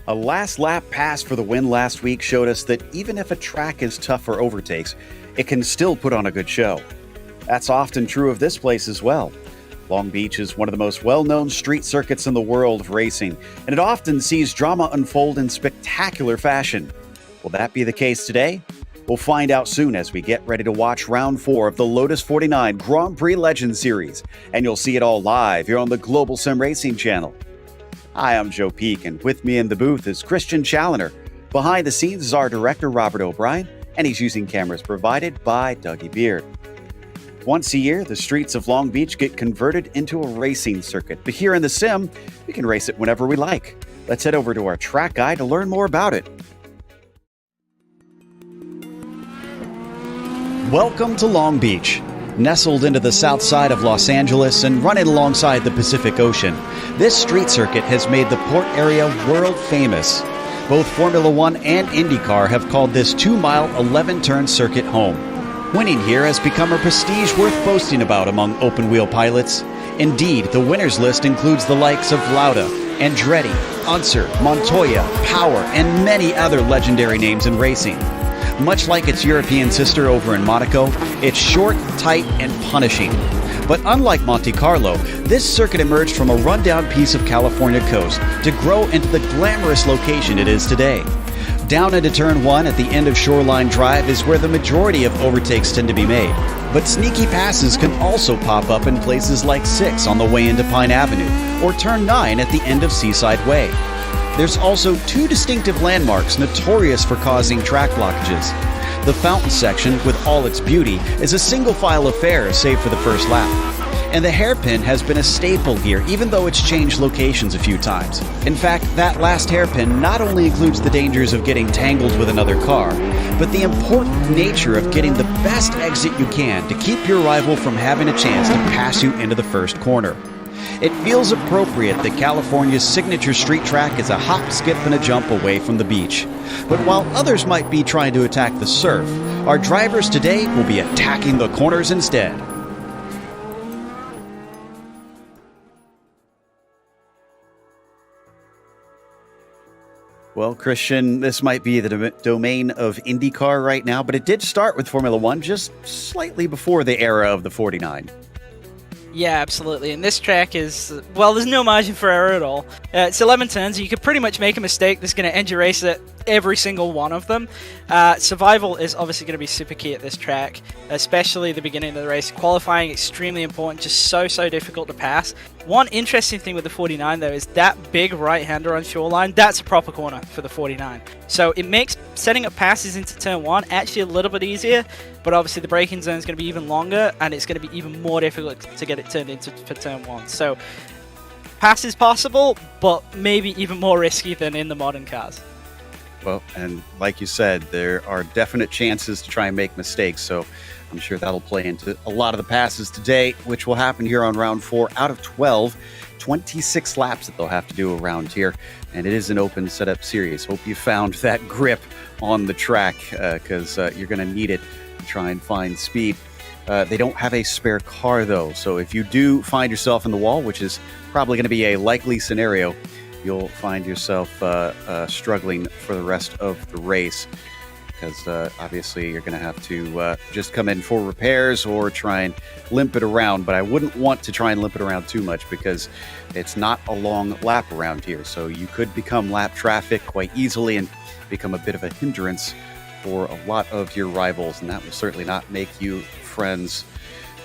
A last lap pass for the win last week showed us that even if a track is tough for overtakes, it can still put on a good show. That's often true of this place as well. Long Beach is one of the most well-known street circuits in the world of racing, and it often sees drama unfold in spectacular fashion. Will that be the case today? We'll find out soon as we get ready to watch round 4 of the Lotus 49 Grand Prix Legends Series, and you'll see it all live here on the Global Sim Racing channel. Hi, I'm Joe Peak, and with me in the booth is Christian Challoner. Behind the scenes is our director, Robert O'Brien, and he's using cameras provided by Dougie Beard. Once a year, the streets of Long Beach get converted into a racing circuit, but here in the sim, we can race it whenever we like. Let's head over to our track guide to learn more about it. Welcome to Long Beach. Nestled into the south side of Los Angeles and running alongside the Pacific Ocean, this street circuit has made the port area world famous. Both Formula One and IndyCar have called this 2-mile, 11-turn circuit home. Winning here has become a prestige worth boasting about among open-wheel pilots. Indeed, the winners list includes the likes of Lauda, Andretti, Unser, Montoya, Power, and many other legendary names in racing. Much like its European sister over in Monaco, it's short, tight, and punishing. But unlike Monte Carlo, this circuit emerged from a rundown piece of California coast to grow into the glamorous location it is today. Down into Turn 1 at the end of Shoreline Drive is where the majority of overtakes tend to be made. But sneaky passes can also pop up in places like 6 on the way into Pine Avenue, or Turn 9 at the end of Seaside Way. There's also 2 distinctive landmarks notorious for causing track blockages. The fountain section, with all its beauty, is a single-file affair save for the first lap. And the hairpin has been a staple here, even though it's changed locations a few times. In fact, that last hairpin not only includes the dangers of getting tangled with another car, but the important nature of getting the best exit you can to keep your rival from having a chance to pass you into the first corner. It feels appropriate that California's signature street track is a hop, skip, and a jump away from the beach. But while others might be trying to attack the surf, our drivers today will be attacking the corners instead. Well, Christian, this might be the domain of IndyCar right now, but it did start with Formula One just slightly before the era of the 49. Yeah, absolutely. And this track is, well, there's no margin for error at all. It's 11 turns. You could pretty much make a mistake that's going to end your race at every single one of them. Survival is obviously going to be super key at this track, especially the beginning of the race. Qualifying, extremely important, just so difficult to pass. One interesting thing with the 49, though, is that big right-hander on Shoreline, that's a proper corner for the 49. So it makes setting up passes into turn 1 actually a little bit easier, but obviously the braking zone is going to be even longer, and it's going to be even more difficult to get it turned into for turn 1. So pass is possible, but maybe even more risky than in the modern cars. Well, and like you said, there are definite chances to try and make mistakes. So I'm sure that'll play into a lot of the passes today, which will happen here on round 4 out of 12. 26 laps that they'll have to do around here, and it is an open setup series. Hope you found that grip on the track, because you're going to need it to try and find speed. They don't have a spare car, though, so if you do find yourself in the wall, which is probably going to be a likely scenario, you'll find yourself struggling for the rest of the race, because obviously you're going to have to just come in for repairs or try and limp it around. But I wouldn't want to try and limp it around too much, because it's not a long lap around here. So you could become lap traffic quite easily and become a bit of a hindrance for a lot of your rivals, and that will certainly not make you friends.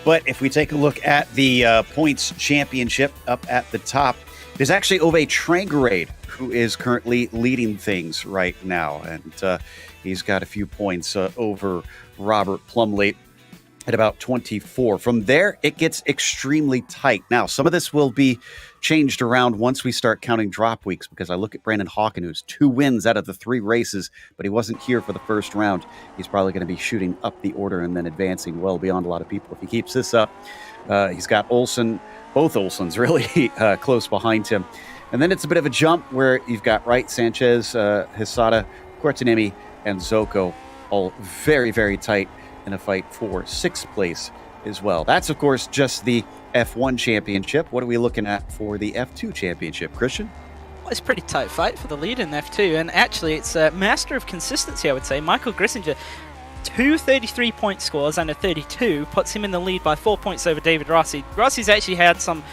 But if we take a look at the points championship up at the top, there's actually Ove Trangarade, who is currently leading things right now. And he's got a few points over Robert Plumley at about 24. From there, it gets extremely tight. Now, some of this will be changed around once we start counting drop weeks, because I look at Brandon Hawkins, who's 2 wins out of the 3 races, but he wasn't here for the first round. He's probably going to be shooting up the order and then advancing well beyond a lot of people if he keeps this up. He's got Olsen, both Olsens really close behind him. And then it's a bit of a jump where you've got Wright, Sanchez, Hisada, Quartanemi, and Zoko all very, very tight in a fight for 6th place as well. That's, of course, just the F1 championship. What are we looking at for the F2 championship, Christian? Well, it's a pretty tight fight for the lead in F2, and actually it's a master of consistency, I would say. Michael Grissinger, 2 33-point scores and a 32 puts him in the lead by 4 points over David Rossi. Rossi's actually had some,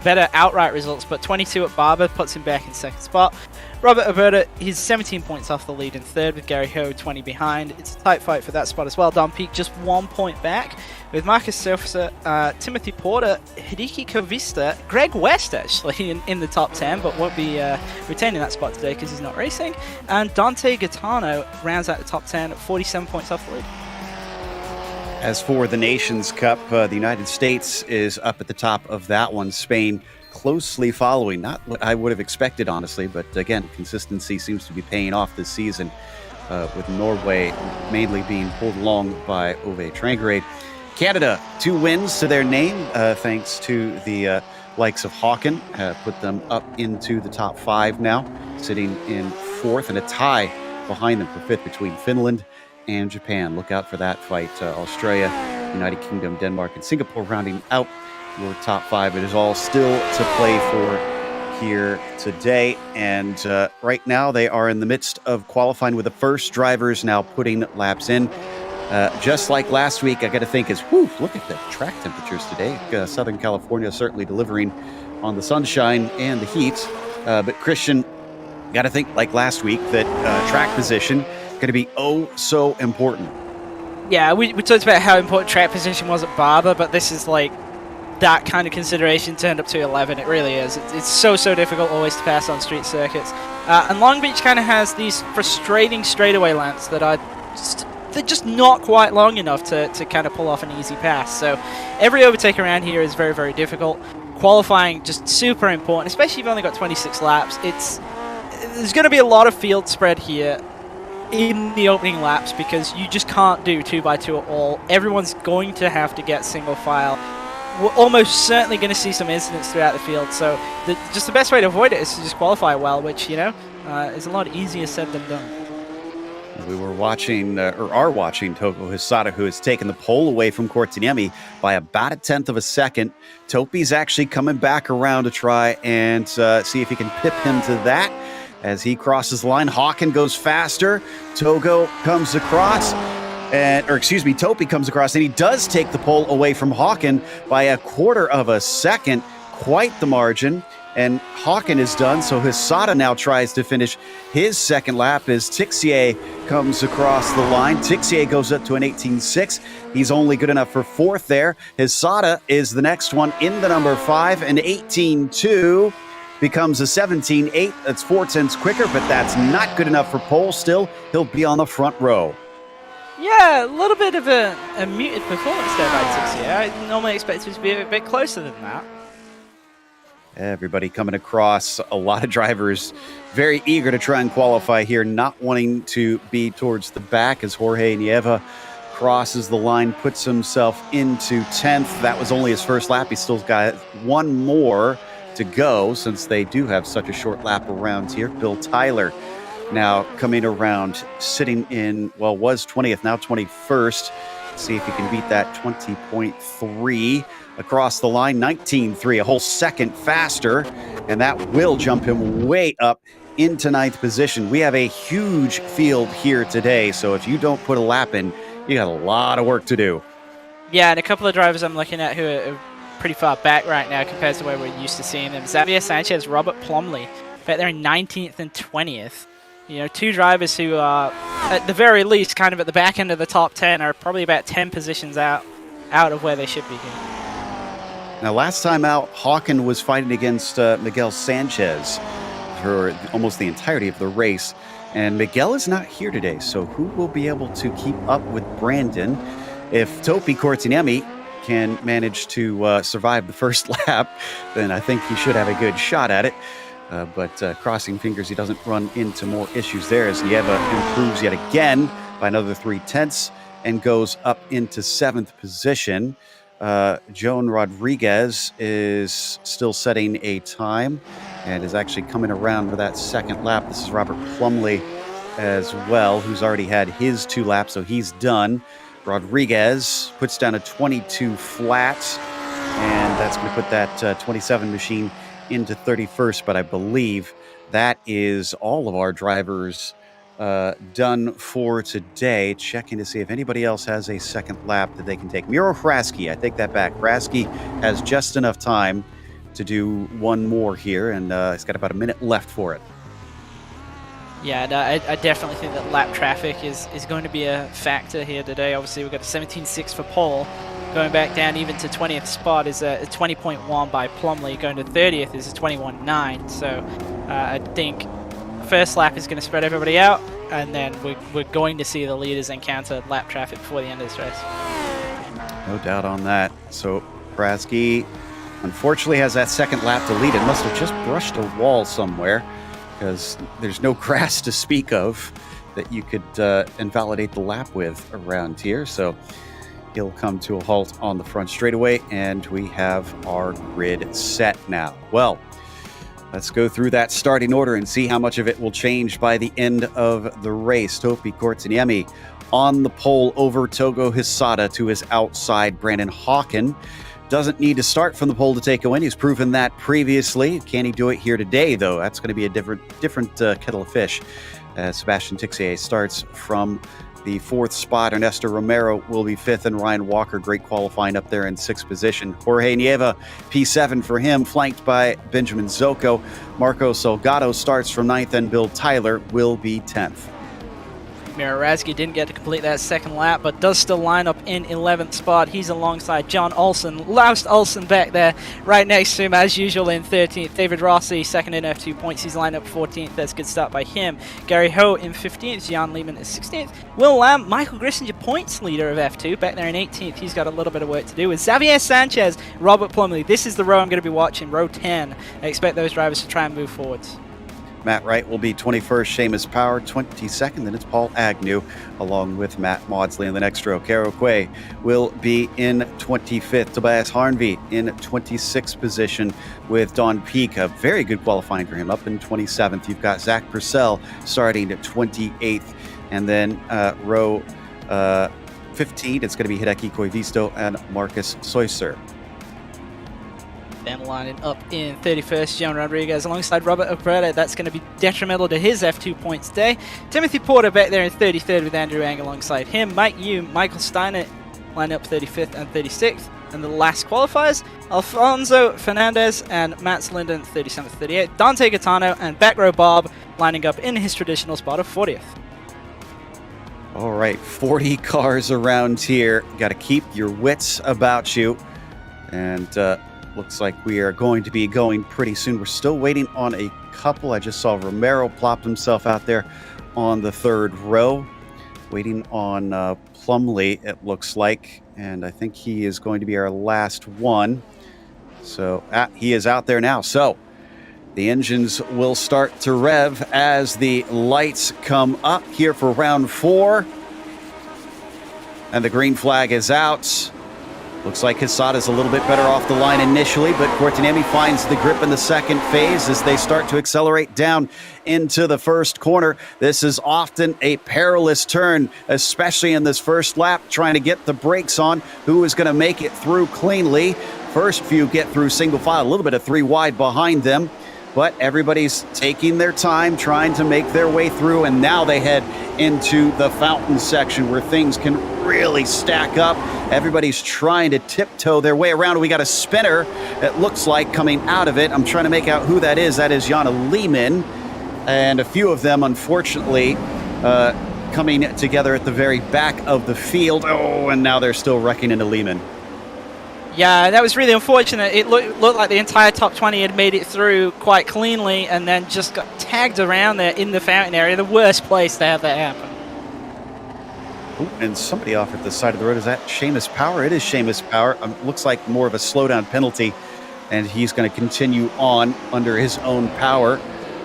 better outright results, but 22 at Barber puts him back in 2nd spot. Robert Alberta, he's 17 points off the lead in 3rd, with Gary Ho 20 behind. It's a tight fight for that spot as well. Don Peak just 1 point back, with Marcus Sosa, Timothy Porter, Hideki Kovista, Greg West actually in the top 10, but won't be retaining that spot today because he's not racing. And Dante Gaetano rounds out the top 10 at 47 points off the lead. As for the Nations Cup, the United States is up at the top of that one. Spain closely following. Not what I would have expected, honestly, but again, consistency seems to be paying off this season, with Norway mainly being pulled along by Ove Trangarade. Canada, 2 wins to their name, thanks to the likes of Hawkins, put them up into the top 5 now, sitting in 4th, and a tie behind them for 5th between Finland and Japan. Look out for that fight. Australia, United Kingdom, Denmark, and Singapore rounding out your top 5. It is all still to play for here today, and right now they are in the midst of qualifying, with the first drivers now putting laps in. Just like last week, I got to think look at the track temperatures today. Southern California certainly delivering on the sunshine and the heat. But Christian, got to think like last week that track position going to be so important. Yeah, we talked about how important track position was at Barber, but this is like that kind of consideration turned up to 11. It really is. It's so difficult always to pass on street circuits. And Long Beach kind of has these frustrating straightaway lanes that are they're just not quite long enough to kind of pull off an easy pass. So every overtake around here is very, very difficult. Qualifying just super important, especially if you've only got 26 laps. There's going to be a lot of field spread here in the opening laps, because you just can't do 2x2 at all. Everyone's going to have to get single file. We're almost certainly going to see some incidents throughout the field, so just the best way to avoid it is to just qualify well, which, is a lot easier said than done. We were watching, or are watching, Toko Hisada, who has taken the pole away from Quartanemi by about 1/10 of a second. Topi's actually coming back around to try and see if he can pip him to that. As he crosses the line, Hawkins goes faster. Togo comes across, Topi comes across, and he does take the pole away from Hawkins by 1/4 of a second. Quite the margin. And Hawkins is done, so Hisada now tries to finish his second lap as Tixier comes across the line. Tixier goes up to an 18.6. He's only good enough for 4th there. Hisada is the next one in the number 5, an 18.2. Becomes a 17.8. That's 4/10 quicker, but that's not good enough for pole. Still, he'll be on the front row. Yeah, a little bit of a muted performance there by Tixier. I normally expect him to be a bit closer than that. Everybody coming across, a lot of drivers very eager to try and qualify here, not wanting to be towards the back, as Jorge Nieva crosses the line, puts himself into 10th. That was only his first lap. He's still got one more to go since they do have such a short lap around here. Bill Tyler now coming around, sitting in, well, was 20th, now 21st. See if he can beat that 20.3 across the line. 19.3, a whole second faster, and that will jump him way up into 9th position. We have a huge field here today, so if you don't put a lap in, you got a lot of work to do. Yeah, and a couple of drivers I'm looking at who are pretty far back right now compared to where we're used to seeing them. Xavier Sanchez, Robert Plumley, back there in 19th and 20th. You know, two drivers who are, at the very least, kind of at the back end of the top 10, are probably about 10 positions out of where they should be here. Now, last time out, Hawkins was fighting against Miguel Sanchez for almost the entirety of the race. And Miguel is not here today, so who will be able to keep up with Brandon? If Topi Cortiniemi can manage to survive the first lap, then I think he should have a good shot at it. But crossing fingers he doesn't run into more issues there, as Nieva improves yet again by another 0.3 and goes up into 7th position. Joan Rodriguez is still setting a time and is actually coming around for that second lap. This is Robert Plumley as well, who's already had his 2 laps, so he's done. Rodriguez puts down a 22 flat, and that's going to put that 27 machine into 31st, but I believe that is all of our drivers done for today. Checking to see if anybody else has a second lap that they can take. Miro Hraski, I take that back. Hraski has just enough time to do one more here, and he's got about a minute left for it. Yeah, no, I definitely think that lap traffic is going to be a factor here today. Obviously, we've got a 17.6 for Paul. Going back down even to 20th spot is a 20.1 by Plumley. Going to 30th is a 21.9. So I think first lap is going to spread everybody out, and then we're going to see the leaders encounter lap traffic before the end of this race. No doubt on that. So Hraski unfortunately has that second lap to lead. It must have just brushed a wall somewhere, because there's no grass to speak of that you could invalidate the lap with around here. So he'll come to a halt on the front straightaway, and we have our grid set now. Well, let's go through that starting order and see how much of it will change by the end of the race. Topi Cortiniemi on the pole over Togo Hisada to his outside. Brandon Hawkins doesn't need to start from the pole to take a win. He's proven that previously. Can he do it here today, though? That's going to be a different kettle of fish. Sebastian Tixier starts from the 4th spot. Ernesto Romero will be 5th, and Ryan Walker, great qualifying up there in 6th position. Jorge Nieva, P7 for him, flanked by Benjamin Zoko. Marco Salgado starts from 9th, and Bill Tyler will be 10th. Miro Hraski didn't get to complete that second lap, but does still line up in 11th spot. He's alongside John Olsen. Loust Olsen back there, right next to him as usual in 13th. David Rossi, second in F2 points. He's lined up 14th. That's a good start by him. Gary Ho in 15th. Jan Lehman is 16th. Will Lamb, Michael Grissinger, points leader of F2, back there in 18th. He's got a little bit of work to do with Xavier Sanchez, Robert Plumley. This is the row I'm going to be watching, row 10. I expect those drivers to try and move forwards. Matt Wright will be 21st, Seamus Power 22nd, then it's Paul Agnew along with Matt Maudsley in the next row. Caro Quay will be in 25th. Tobias Harnvey in 26th position with Don Peak. A very good qualifying for him, up in 27th. You've got Zach Purcell starting at 28th, and then row 15, it's going to be Hideki Koivisto and Marcus Soyser. Then lining up in 31st, John Rodriguez alongside Robert Operetta. That's going to be detrimental to his F2 points today. Timothy Porter back there in 33rd with Andrew Ang alongside him. Mike Yu, Michael Steiner line up 35th and 36th. And the last qualifiers, Alfonso Fernandez and Mats Linden 37th, 38th. Dante Gaetano and back row Bob lining up in his traditional spot of 40th. All right, 40 cars around here. Got to keep your wits about you. And looks like we are going to be going pretty soon. We're still waiting on a couple. I just saw Romero plopped himself out there on the 3rd row. Waiting on Plumley, it looks like. And I think he is going to be our last one. So he is out there now. So the engines will start to rev as the lights come up here for round 4. And the green flag is out. Looks like Quesada's a little bit better off the line initially, but Courtney finds the grip in the second phase as they start to accelerate down into the first corner. This is often a perilous turn, especially in this first lap, trying to get the brakes on. Who is going to make it through cleanly? First few get through single file, a little bit of 3 wide behind them, but everybody's taking their time, trying to make their way through, and now they head into the fountain section where things can really stack up. Everybody's trying to tiptoe their way around. We got a spinner, it looks like, coming out of it. I'm trying to make out who that is. That is Jana Lehman, and a few of them, unfortunately, coming together at the very back of the field. Oh, and now they're still wrecking into Lehman. Yeah, that was really unfortunate. It looked like the entire top 20 had made it through quite cleanly and then just got tagged around there in the fountain area. The worst place to have that happen. Ooh, and somebody off at the side of the road. Is that Seamus Power? It is Seamus Power. Looks like more of a slowdown penalty, and he's going to continue on under his own power.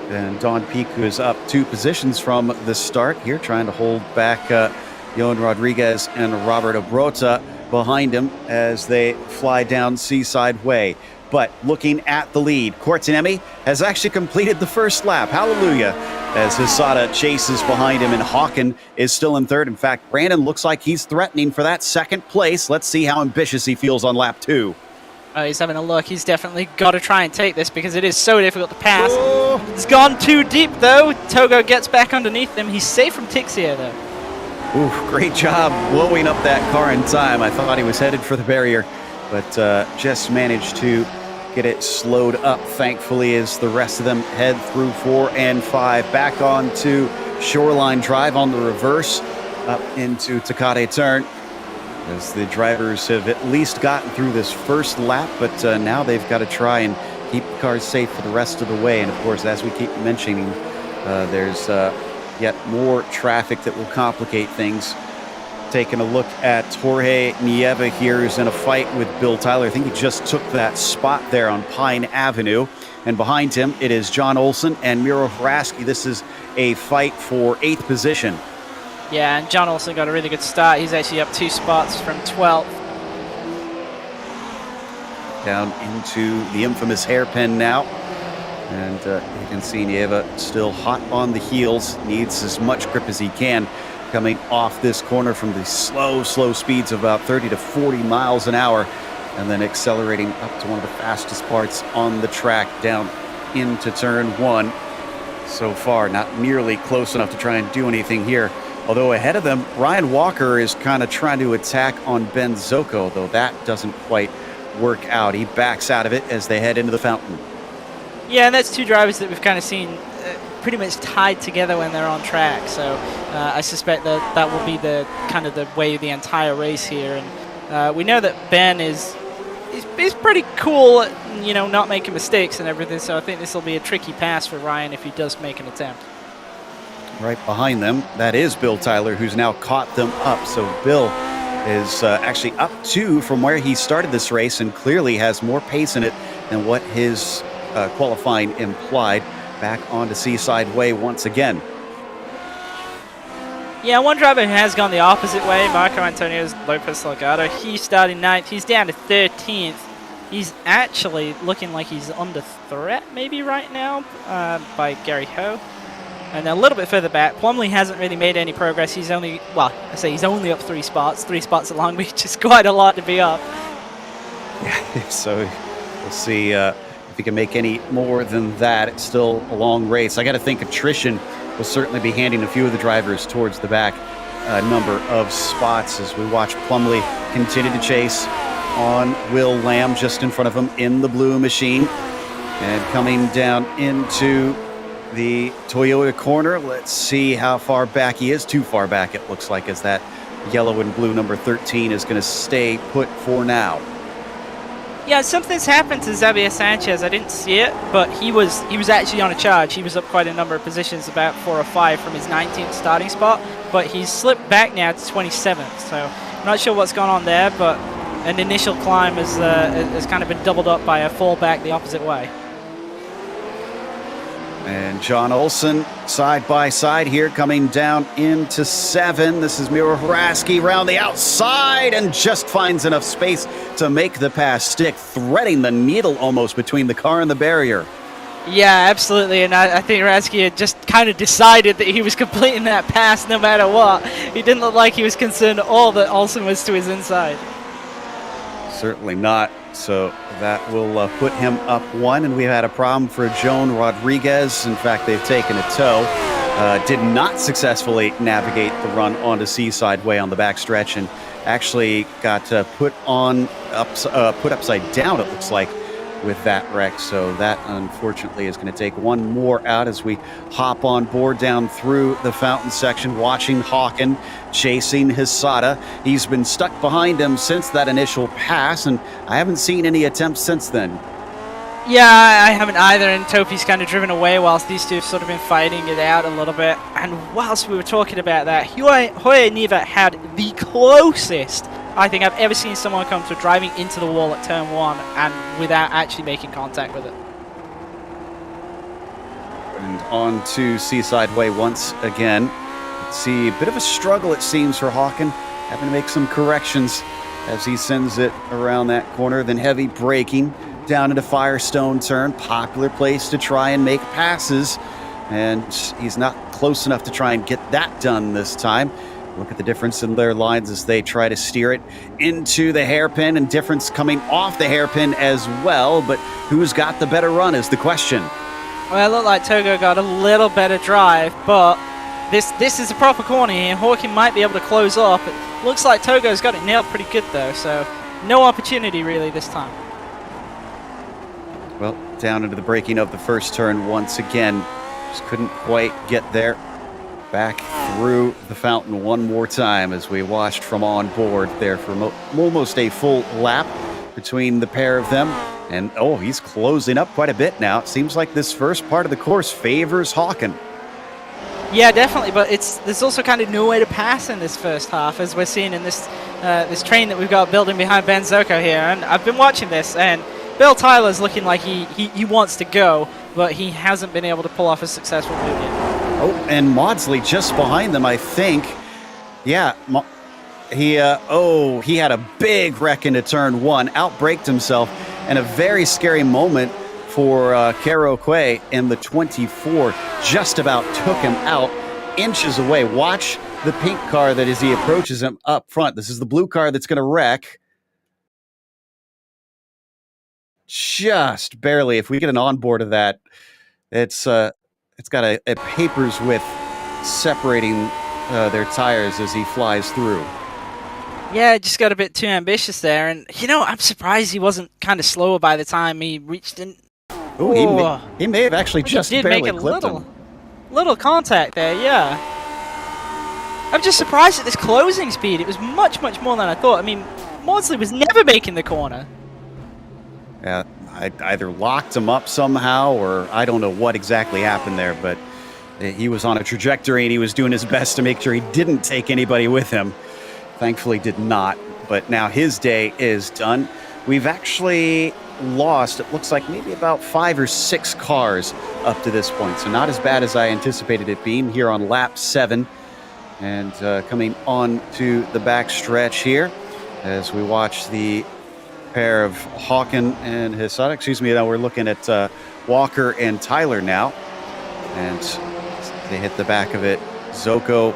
And Don Piku is up 2 positions from the start here, trying to hold back Johan Rodriguez and Robert Obrota behind him as they fly down Seaside Way. But looking at the lead, Courtney has actually completed the first lap. Hallelujah. As Quesada chases behind him, and Hawkins is still in third. In fact, Brandon looks like he's threatening for that second place. Let's see how ambitious he feels on lap 2. He's having a look. He's definitely got to try and take this because it is so difficult to pass. Oh. It's gone too deep, though. Togo gets back underneath him. He's safe from Tixia, though. Ooh, great job blowing up that car in time. I thought he was headed for the barrier, but just managed to get it slowed up, thankfully, as the rest of them head through 4 and 5. Back onto Shoreline Drive on the reverse, up into Takate Turn, as the drivers have at least gotten through this first lap, but now they've got to try and keep the cars safe for the rest of the way. And, of course, as we keep mentioning, there's yet more traffic that will complicate things. Taking a look at Jorge Nieva here, who's in a fight with Bill Tyler. I think he just took that spot there on Pine Avenue. And behind him, it is John Olson and Miro Hraski. This is a fight for 8th position. Yeah, and John Olson got a really good start. He's actually up 2 spots from 12th. Down into the infamous hairpin now. And you can see Nieva still hot on the heels, needs as much grip as he can coming off this corner from the slow speeds of about 30 to 40 miles an hour, and then accelerating up to one of the fastest parts on the track down into turn 1. So far, not nearly close enough to try and do anything here. Although ahead of them, Ryan Walker is kind of trying to attack on Ben Zoko, though that doesn't quite work out. He backs out of it as they head into the fountain. Yeah, and that's 2 drivers that we've kind of seen pretty much tied together when they're on track. So I suspect that will be the kind of the way of the entire race here. And we know that Ben is pretty cool at, not making mistakes and everything. So I think this will be a tricky pass for Ryan if he does make an attempt. Right behind them, that is Bill Tyler, who's now caught them up. So Bill is actually up 2 from where he started this race, and clearly has more pace in it than what his qualifying implied. Back onto Seaside Way once again. Yeah, one driver who has gone the opposite way, Marco Antonio Lopez Salgado. He started 9th. He's down to 13th. He's actually looking like he's under threat maybe right now by Gary Ho. And a little bit further back, Plumley hasn't really made any progress. He's only, he's only up 3 spots at Long Beach. Is quite a lot to be up. Yeah, so we'll see if he can make any more than that. It's still a long race. I got to think attrition will certainly be handing a few of the drivers towards the back number of spots as we watch Plumley continue to chase on Will Lamb just in front of him in the blue machine. And coming down into the Toyota corner, let's see how far back he is. Too far back, it looks like, as that yellow and blue number 13 is going to stay put for now. Yeah, something's happened to Xavier Sanchez. I didn't see it, but he was actually on a charge. He was up quite a number of positions, about 4 or 5 from his 19th starting spot, but he's slipped back now to 27th. So I'm not sure what's gone on there, but an initial climb has kind of been doubled up by a fall back the opposite way. And John Olsen side by side here, coming down into 7. This is Miro Hraski around the outside and just finds enough space to make the pass stick, threading the needle almost between the car and the barrier. Yeah, absolutely, and I think Hraski had just kind of decided that he was completing that pass no matter what. He didn't look like he was concerned at all that Olsen was to his inside. Certainly not. So that will put him up 1, and we had a problem for Joan Rodriguez. In fact, they've taken a tow. Did not successfully navigate the run onto Seaside Way on the backstretch, and actually got put upside down, it looks like, with that wreck. So that unfortunately is going to take one more out as we hop on board down through the fountain section, watching Hawkins chasing Hisada. He's been stuck behind him since that initial pass, and I haven't seen any attempts since then. Yeah, I haven't either, and Topi's kind of driven away whilst these two have sort of been fighting it out a little bit. And whilst we were talking about that, Hoya Neva had the closest I think I've ever seen someone come to driving into the wall at turn 1 and without actually making contact with it. And on to Seaside Way once again. Let's see, a bit of a struggle it seems for Hawkins, having to make some corrections as he sends it around that corner, then heavy braking down into Firestone turn, popular place to try and make passes, and he's not close enough to try and get that done this time. Look at the difference in their lines as they try to steer it into the hairpin, and difference coming off the hairpin as well. But who's got the better run is the question. Well, it looked like Togo got a little better drive, but this is a proper corner here. Hawkins might be able to close up. It looks like Togo's got it nailed pretty good though, so no opportunity really this time. Well, down into the braking of the first turn once again. Just couldn't quite get there. Back through the fountain one more time as we watched from on board there for almost a full lap between the pair of them. And, oh, he's closing up quite a bit now. It seems like this first part of the course favors Hawkins. Yeah, definitely, but there's also kind of no way to pass in this first half, as we're seeing in this this train that we've got building behind Ben Zoko here. And I've been watching this, and Bill Tyler's looking like he wants to go, but he hasn't been able to pull off a successful move yet. Oh, and Maudsley just behind them, I think. Yeah, he had a big wreck into turn 1, outbraked himself, and a very scary moment for Caro Quay in the 24. Just about took him out, inches away. Watch the pink car that as he approaches him up front. This is the blue car that's going to wreck. Just barely. If we get an onboard of that, it's got a papers width separating their tires as he flies through. Yeah, just got a bit too ambitious there, and I'm surprised he wasn't kind of slower by the time he reached in. Oh, he may have actually just barely clipped him. Little contact there, yeah. I'm just surprised at this closing speed. It was much, much more than I thought. I mean, Maudsley was never making the corner. Yeah, I either locked him up somehow, or I don't know what exactly happened there, but he was on a trajectory and he was doing his best to make sure he didn't take anybody with him. Thankfully did not, but now his day is done. We've actually lost, it looks like maybe about 5 or 6 cars up to this point, so not as bad as I anticipated it being here on lap 7. And coming on to the back stretch here as we watch the pair of Hawkins and Hisada. Excuse me, now we're looking at Walker and Tyler now. And they hit the back of it. Zoko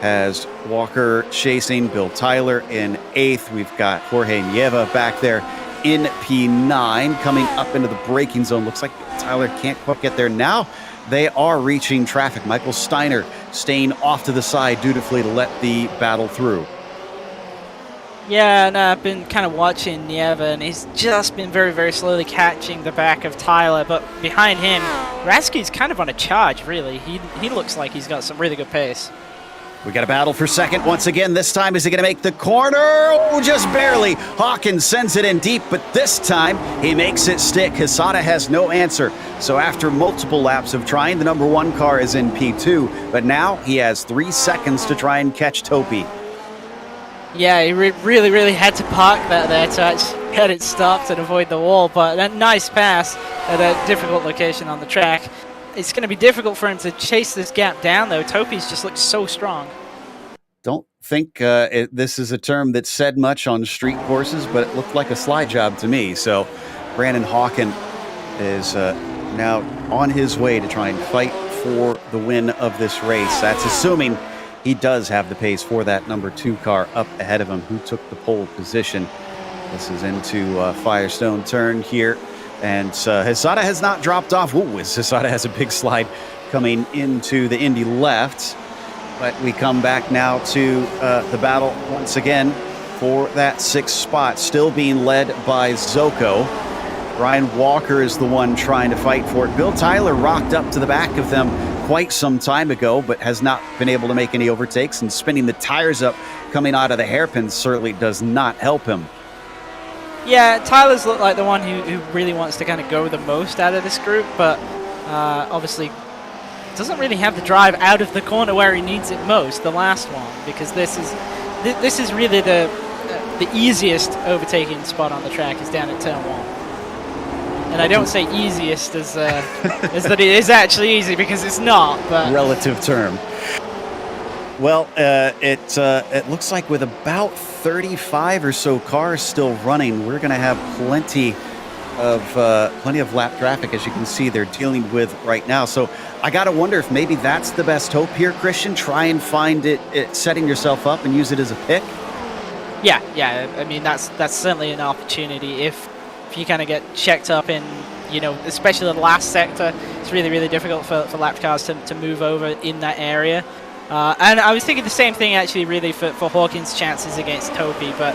has Walker chasing, Bill Tyler in 8th. We've got Jorge Nieva back there in P9, coming up into the braking zone. Looks like Tyler can't quite get there. Now they are reaching traffic. Michael Steiner staying off to the side dutifully to let the battle through. Yeah, and I've been kind of watching Nieva, and he's just been very, very slowly catching the back of Tyler, but behind him, Hraski's kind of on a charge, really. He looks like he's got some really good pace. We got a battle for second once again. This time, is he going to make the corner? Oh, just barely. Hawkins sends it in deep, but this time he makes it stick. Hisada has no answer. So after multiple laps of trying, the number 1 car is in P2, but now he has 3 seconds to try and catch Topi. Yeah, he really, really had to park that there to actually get it stopped and avoid the wall, but a nice pass at a difficult location on the track. It's going to be difficult for him to chase this gap down, though. Topi's just looks so strong. Don't think this is a term that's said much on street courses, but it looked like a slide job to me. So Brandon Hawkins is now on his way to try and fight for the win of this race. That's assuming he does have the pace for that number 2 car up ahead of him, who took the pole position. This is into Firestone turn here. And Hesada has not dropped off. Ooh, Hesada has a big slide coming into the Indy left. But we come back now to the battle once again for that 6th spot, still being led by Zoko. Ryan Walker is the one trying to fight for it. Bill Tyler rocked up to the back of them quite some time ago, but has not been able to make any overtakes, and spinning the tires up coming out of the hairpins certainly does not help him. Yeah, Tyler's looked like the one who really wants to kind of go the most out of this group, but obviously doesn't really have the drive out of the corner where he needs it most, the last one, because this is really the easiest overtaking spot on the track is down at turn 1. And I don't say easiest as as that it is actually easy, because it's not. But relative term. Well, it looks like with about 35 or so cars still running, we're going to have plenty of lap traffic, as you can see they're dealing with right now. So I got to wonder if maybe that's the best hope here, Christian. Try and find it setting yourself up and use it as a pick. Yeah. I mean, that's certainly an opportunity if you kind of get checked up in, especially the last sector. It's really, really difficult for lap cars to move over in that area. And I was thinking the same thing, actually, really, for Hawkins' chances against Topi. But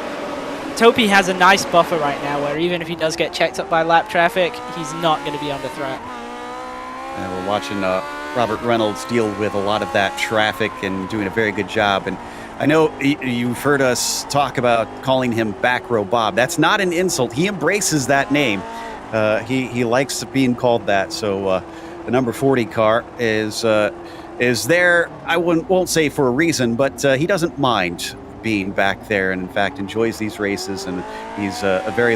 Topi has a nice buffer right now, where even if he does get checked up by lap traffic, he's not going to be under threat. And we're watching Robert Reynolds deal with a lot of that traffic and doing a very good job. And I know you've heard us talk about calling him Back Row Bob. That's not an insult. He embraces that name. He likes being called that. So the number 40 car is there, I won't say for a reason, but he doesn't mind being back there, and in fact enjoys these races, and he's a very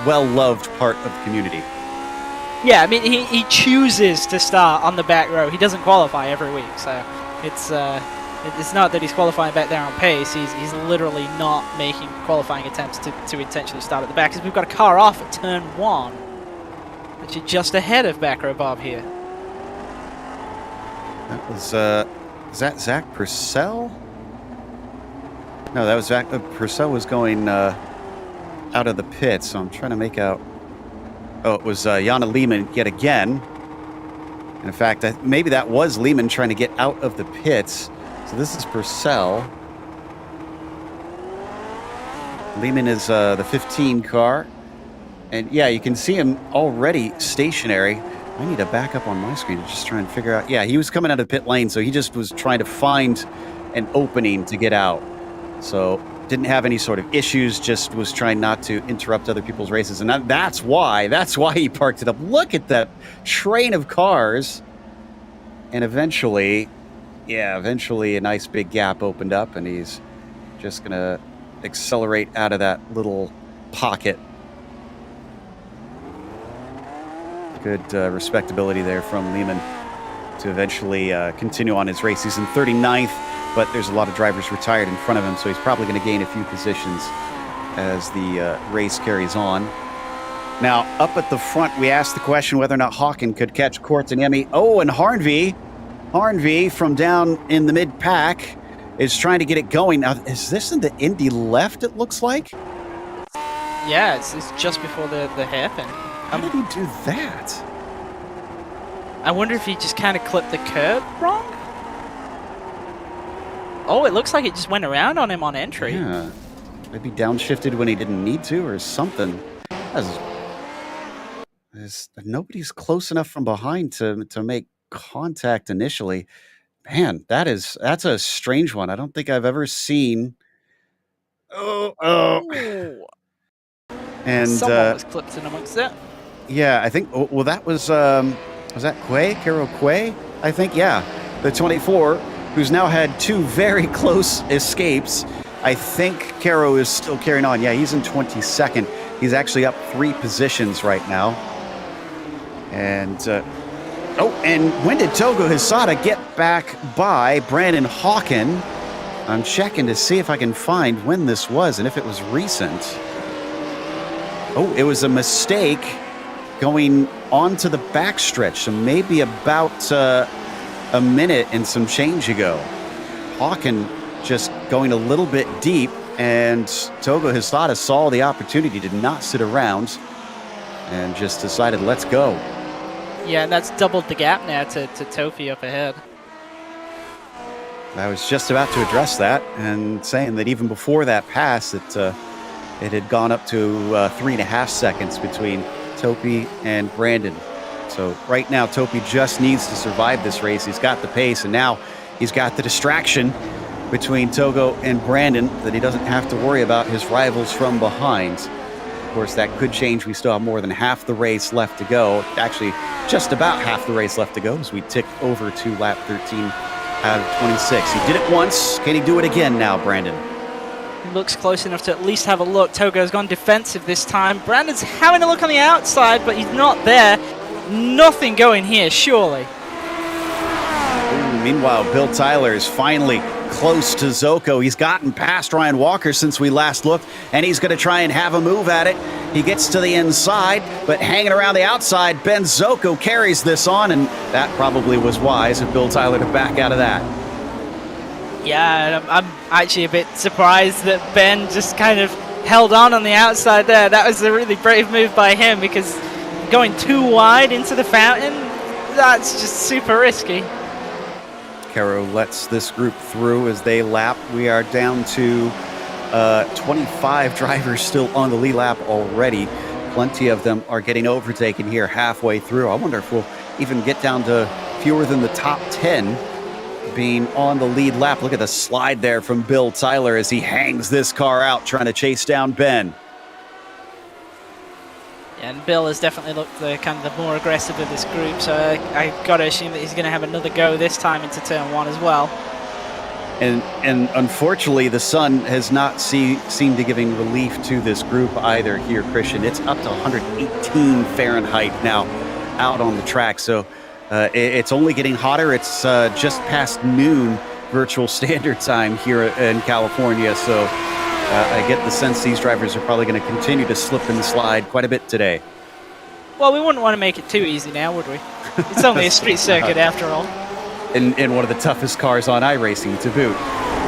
well-loved part of the community. Yeah, I mean, he chooses to start on the back row. He doesn't qualify every week, so it's not that he's qualifying back there on pace. He's literally not making qualifying attempts to intentionally start at the back, because we've got a car off at turn 1, which is just ahead of back row Bob here. That was, is that Zach Purcell? No, that was Zach. Purcell was going out of the pit, so I'm trying to make out. Oh, it was Jana Lehman yet again. And in fact, maybe that was Lehman trying to get out of the pits. So this is Purcell. Lehman is the 15 car. And yeah, you can see him already stationary. I need to back up on my screen to just try and figure out. Yeah, he was coming out of the pit lane, so he just was trying to find an opening to get out. So didn't have any sort of issues, just was trying not to interrupt other people's races. And that's why he parked it up. Look at that train of cars. And eventually a nice big gap opened up, and he's just going to accelerate out of that little pocket. Good respectability there from Lehman to eventually continue on his race. He's in 39th, but there's a lot of drivers retired in front of him, so he's probably going to gain a few positions as the race carries on. Now, up at the front, we asked the question whether or not Hawkins could catch Courtney. Oh, and Harnvey from down in the mid-pack is trying to get it going. Now, is this in the Indy left, it looks like? Yeah, it's just before the hairpin. How did he do that? I wonder if he just kind of clipped the curb wrong? Oh, it looks like it just went around on him on entry. Yeah. Maybe downshifted when he didn't need to or something. Nobody's close enough from behind to make contact initially. Man, that's a strange one. I don't think I've ever seen. Oh. And someone was clipped in amongst it. Yeah, I think. Well, that was that Quay? Caro Quay? I think. Yeah, the 24, who's now had 2 very close escapes. I think Caro is still carrying on. Yeah, he's in 22nd. He's actually up 3 positions right now. And Oh, and when did Togo Hisada get back by Brandon Hawkins? I'm checking to see if I can find when this was and if it was recent. Oh, it was a mistake going onto the backstretch, so maybe about a minute and some change ago. Hawkins just going a little bit deep, and Togo Hisada saw the opportunity, did not sit around, and just decided, let's go. Yeah, and that's doubled the gap now to Tofi up ahead. I was just about to address that and saying that even before that pass, it had gone up to 3.5 seconds between Topi and Brandon. So right now, Topi just needs to survive this race. He's got the pace, and now he's got the distraction between Togo and Brandon that he doesn't have to worry about his rivals from behind. Of course, that could change. We still have more than half the race left to go. Actually, just about half the race left to go as we tick over to lap 13 out of 26. He did it once. Can he do it again now, Brandon? He looks close enough to at least have a look. Togo's gone defensive this time. Brandon's having a look on the outside, but he's not there. Nothing going here, surely. Ooh, meanwhile, Bill Tyler is finally close to Zoko. He's gotten past Ryan Walker since we last looked, and he's going to try and have a move at it. He gets to the inside, but hanging around the outside, Ben Zoko carries this on, and that probably was wise of Bill Tyler to back out of that. Yeah, I'm actually a bit surprised that Ben just kind of held on the outside there. That was a really brave move by him, because going too wide into the fountain, that's just super risky. Caro lets this group through as they lap. We are down to 25 drivers still on the lead lap already. Plenty of them are getting overtaken here halfway through. I wonder if we'll even get down to fewer than the top 10 being on the lead lap. Look at the slide there from Bill Tyler as he hangs this car out trying to chase down Ben. Yeah, and Bill has definitely looked the kind of the more aggressive of this group, so I got to assume that he's going to have another go this time into turn 1 as well. And unfortunately, the sun has not seemed to giving relief to this group either here, Christian. It's up to 118 Fahrenheit now out on the track, so it's only getting hotter. It's just past noon virtual standard time here in California, so I get the sense these drivers are probably going to continue to slip and slide quite a bit today. Well, we wouldn't want to make it too easy now, would we? It's only a street circuit after all. In one of the toughest cars on iRacing to boot.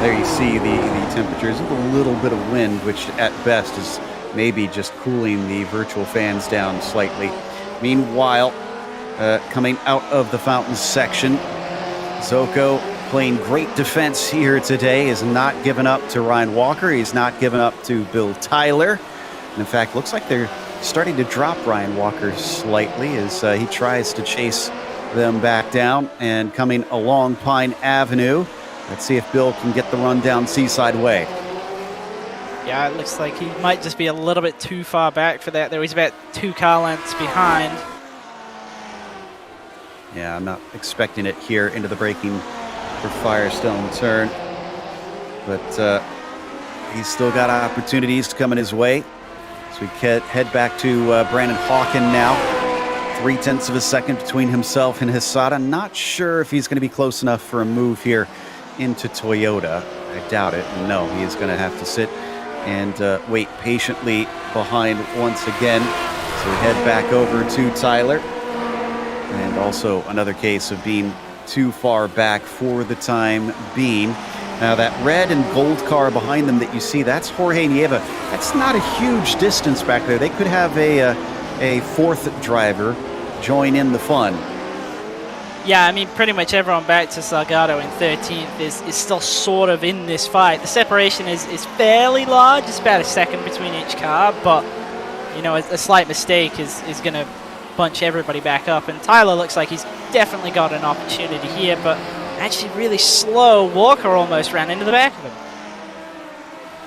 There you see the temperatures, a little bit of wind, which at best is maybe just cooling the virtual fans down slightly. Meanwhile, coming out of the fountain section, Zoko playing great defense here today, is not giving up to Ryan Walker. He's not giving up to Bill Tyler. And in fact, looks like they're starting to drop Ryan Walker slightly as he tries to chase them back down. And coming along Pine Avenue, let's see if Bill can get the run down Seaside Way. Yeah, it looks like he might just be a little bit too far back for that, though. He's about 2 car lengths behind. Yeah, I'm not expecting it here into the braking for Firestone turn, but he's still got opportunities coming his way. So we head back to Brandon Hawkins now. 0.3 of a second between himself and Hisada. Not sure if he's going to be close enough for a move here into Toyota. I doubt it. No, he is going to have to sit and wait patiently behind once again. So we head back over to Tyler. And also another case of being too far back for the time being. Now that red and gold car behind them that you see, that's Jorge Nieva. That's not a huge distance back there. They could have a fourth driver join in the fun. Yeah, I mean, pretty much everyone back to Salgado in 13th is still sort of in this fight. The separation is fairly large. It's about a second between each car, but, you know, a slight mistake is going to bunch everybody back up. And Tyler looks like he's definitely got an opportunity here, but actually really slow. Walker almost ran into the back of him.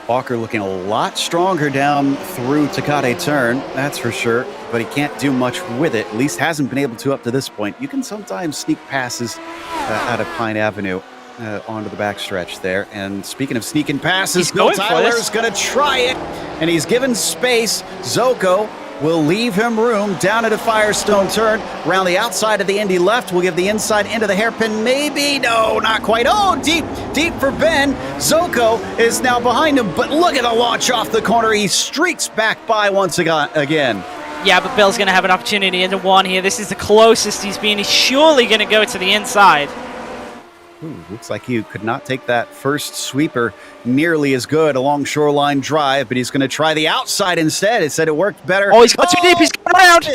Walker looking a lot stronger down through Takate turn, that's for sure, but he can't do much with it. At least hasn't been able to up to this point. You can sometimes sneak passes out of Pine Avenue onto the backstretch there. And speaking of sneaking passes, Bill Tyler's going to try it, and he's given space. Zoko will leave him room down at a Firestone turn. Around the outside of the Indy left, will give the inside into the hairpin. Maybe, no, not quite. Oh, deep for Ben. Zoko is now behind him, but look at the launch off the corner. He streaks back by once again. Yeah, but Bill's going to have an opportunity into one here. This is the closest he's been. He's surely going to go to the inside. Ooh, looks like he could not take that first sweeper nearly as good along shoreline drive, but he's going to try the outside instead. It said it worked better. Oh, he's got too deep. He's going around.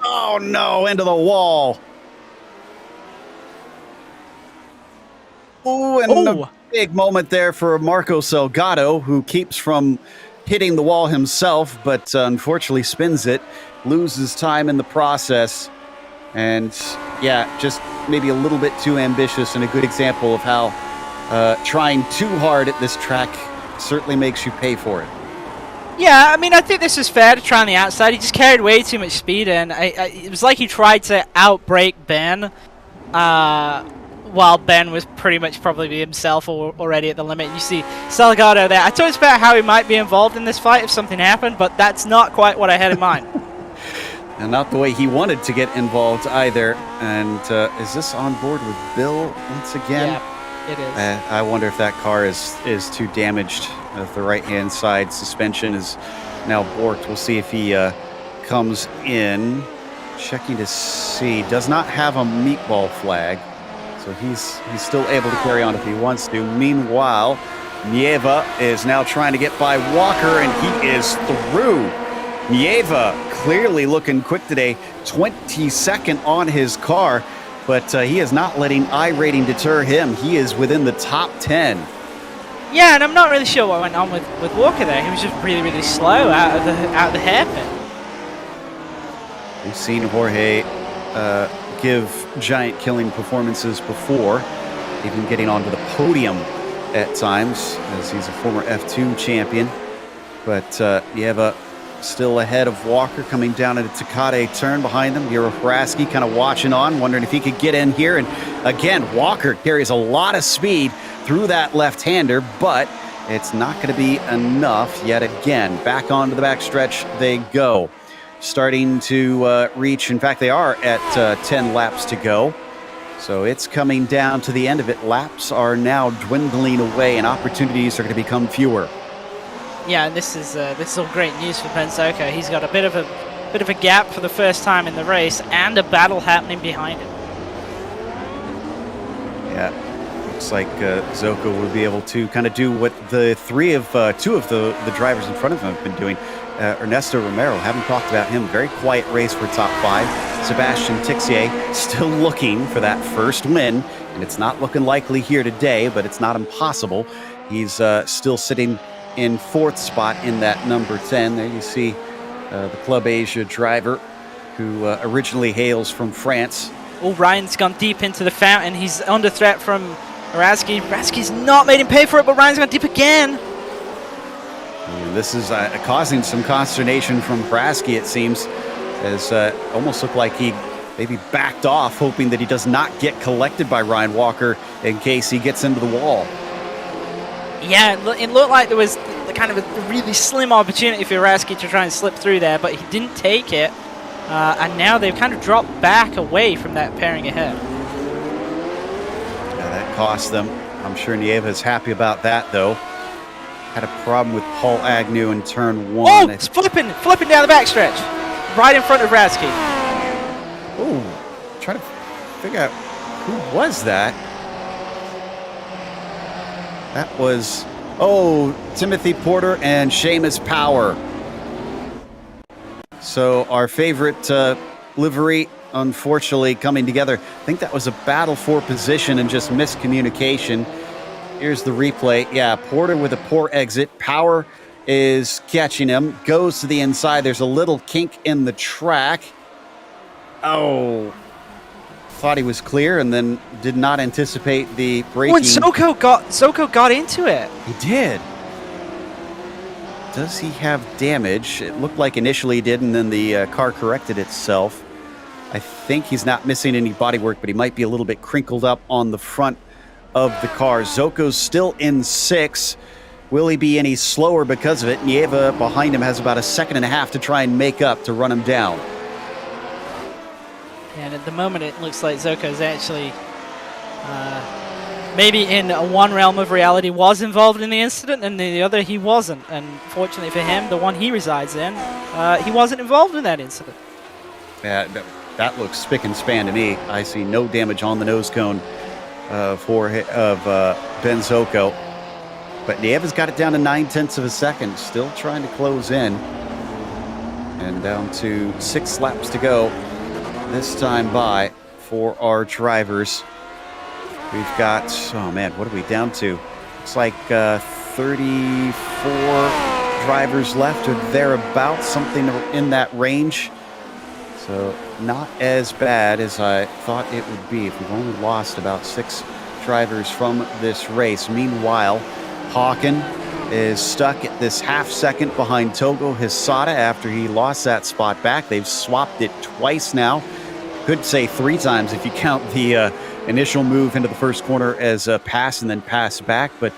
Oh, no, into the wall. Ooh, and a big moment there for Marco Salgado, who keeps from hitting the wall himself, but unfortunately spins it, loses time in the process. And yeah, just maybe a little bit too ambitious, and a good example of how trying too hard at this track certainly makes you pay for it. Yeah, I mean, I think this is fair to try on the outside. He just carried way too much speed in. It was like he tried to outbrake Ben, while Ben was pretty much probably himself already at the limit. You see Salgado there. I talked about how he might be involved in this fight if something happened, but that's not quite what I had in mind. And not the way he wanted to get involved either. And is this on board with Bill once again? Yeah, it is. I wonder if that car is too damaged. The right-hand side suspension is now borked. We'll see if he comes in. Checking to see. Does not have a meatball flag. So he's still able to carry on if he wants to. Meanwhile, Nieva is now trying to get by Walker, and he is through. Nieva clearly looking quick today, 22nd on his car, but he is not letting iRating deter him. He is within the top 10. Yeah, and I'm not really sure what went on with Walker there. He was just really, really slow out of the hairpin. We've seen Jorge give giant killing performances before, even getting onto the podium at times, as he's a former F2 champion. But Nieva still ahead of Walker, coming down at a Takate turn behind them. Hraski kind of watching on, wondering if he could get in here. And again, Walker carries a lot of speed through that left-hander, but it's not going to be enough yet again. Back onto the backstretch they go. Starting to reach, in fact, they are at 10 laps to go. So it's coming down to the end of it. Laps are now dwindling away, and opportunities are going to become fewer. Yeah, and this is all great news for Ben Zoko. He's got a bit of a gap for the first time in the race, and a battle happening behind him. Yeah, looks like Zoko will be able to kind of do what the two of the drivers in front of him have been doing. Ernesto Romero, haven't talked about him. Very quiet race for top 5. Sebastian Tixier still looking for that first win, and it's not looking likely here today, but it's not impossible. He's still sitting in 4th spot in that number 10. There you see the Club Asia driver, who originally hails from France. Oh, Ryan's gone deep into the fountain. He's under threat from Hraski. Hraski's not made him pay for it, but Ryan's gone deep again. And this is causing some consternation from Hraski, it seems, as almost looked like he maybe backed off, hoping that he does not get collected by Ryan Walker in case he gets into the wall. Yeah, it looked like there was kind of a really slim opportunity for Hraski to try and slip through there, but he didn't take it. And now they've kind of dropped back away from that pairing ahead. Yeah, that cost them. I'm sure Nieva's happy about that, though. Had a problem with Paul Agnew in turn 1. Oh, it's flipping down the backstretch, right in front of Hraski. Oh, trying to figure out who was that. That was, Timothy Porter and Seamus Power. So our favorite livery, unfortunately, coming together. I think that was a battle for position and just miscommunication. Here's the replay. Yeah, Porter with a poor exit. Power is catching him. Goes to the inside. There's a little kink in the track. Oh. Thought he was clear and then did not anticipate the braking. When Zoko got into it. He did. Does he have damage? It looked like initially he did, and then the car corrected itself. I think he's not missing any bodywork, but he might be a little bit crinkled up on the front of the car. Zoko's still in 6th. Will he be any slower because of it? Nieva behind him has about a second and a half to try and make up to run him down. And at the moment, it looks like Zoko's actually maybe in one realm of reality was involved in the incident, and in the other he wasn't. And fortunately for him, the one he resides in, he wasn't involved in that incident. Yeah, that looks spick and span to me. I see no damage on the nose cone Ben Zoko. But Nieva's got it down to 9/10 of a second, still trying to close in. And down to 6 laps to go this time by for our drivers. We've got, oh man, what are we down to? It's like 34 drivers left or thereabouts, something in that range. So not as bad as I thought it would be if we've only lost about 6 drivers from this race. Meanwhile, Hawkins is stuck at this half-second behind Togo Hisada after he lost that spot back. They've swapped it twice now. Could say 3 times if you count the initial move into the first corner as a pass and then pass back. But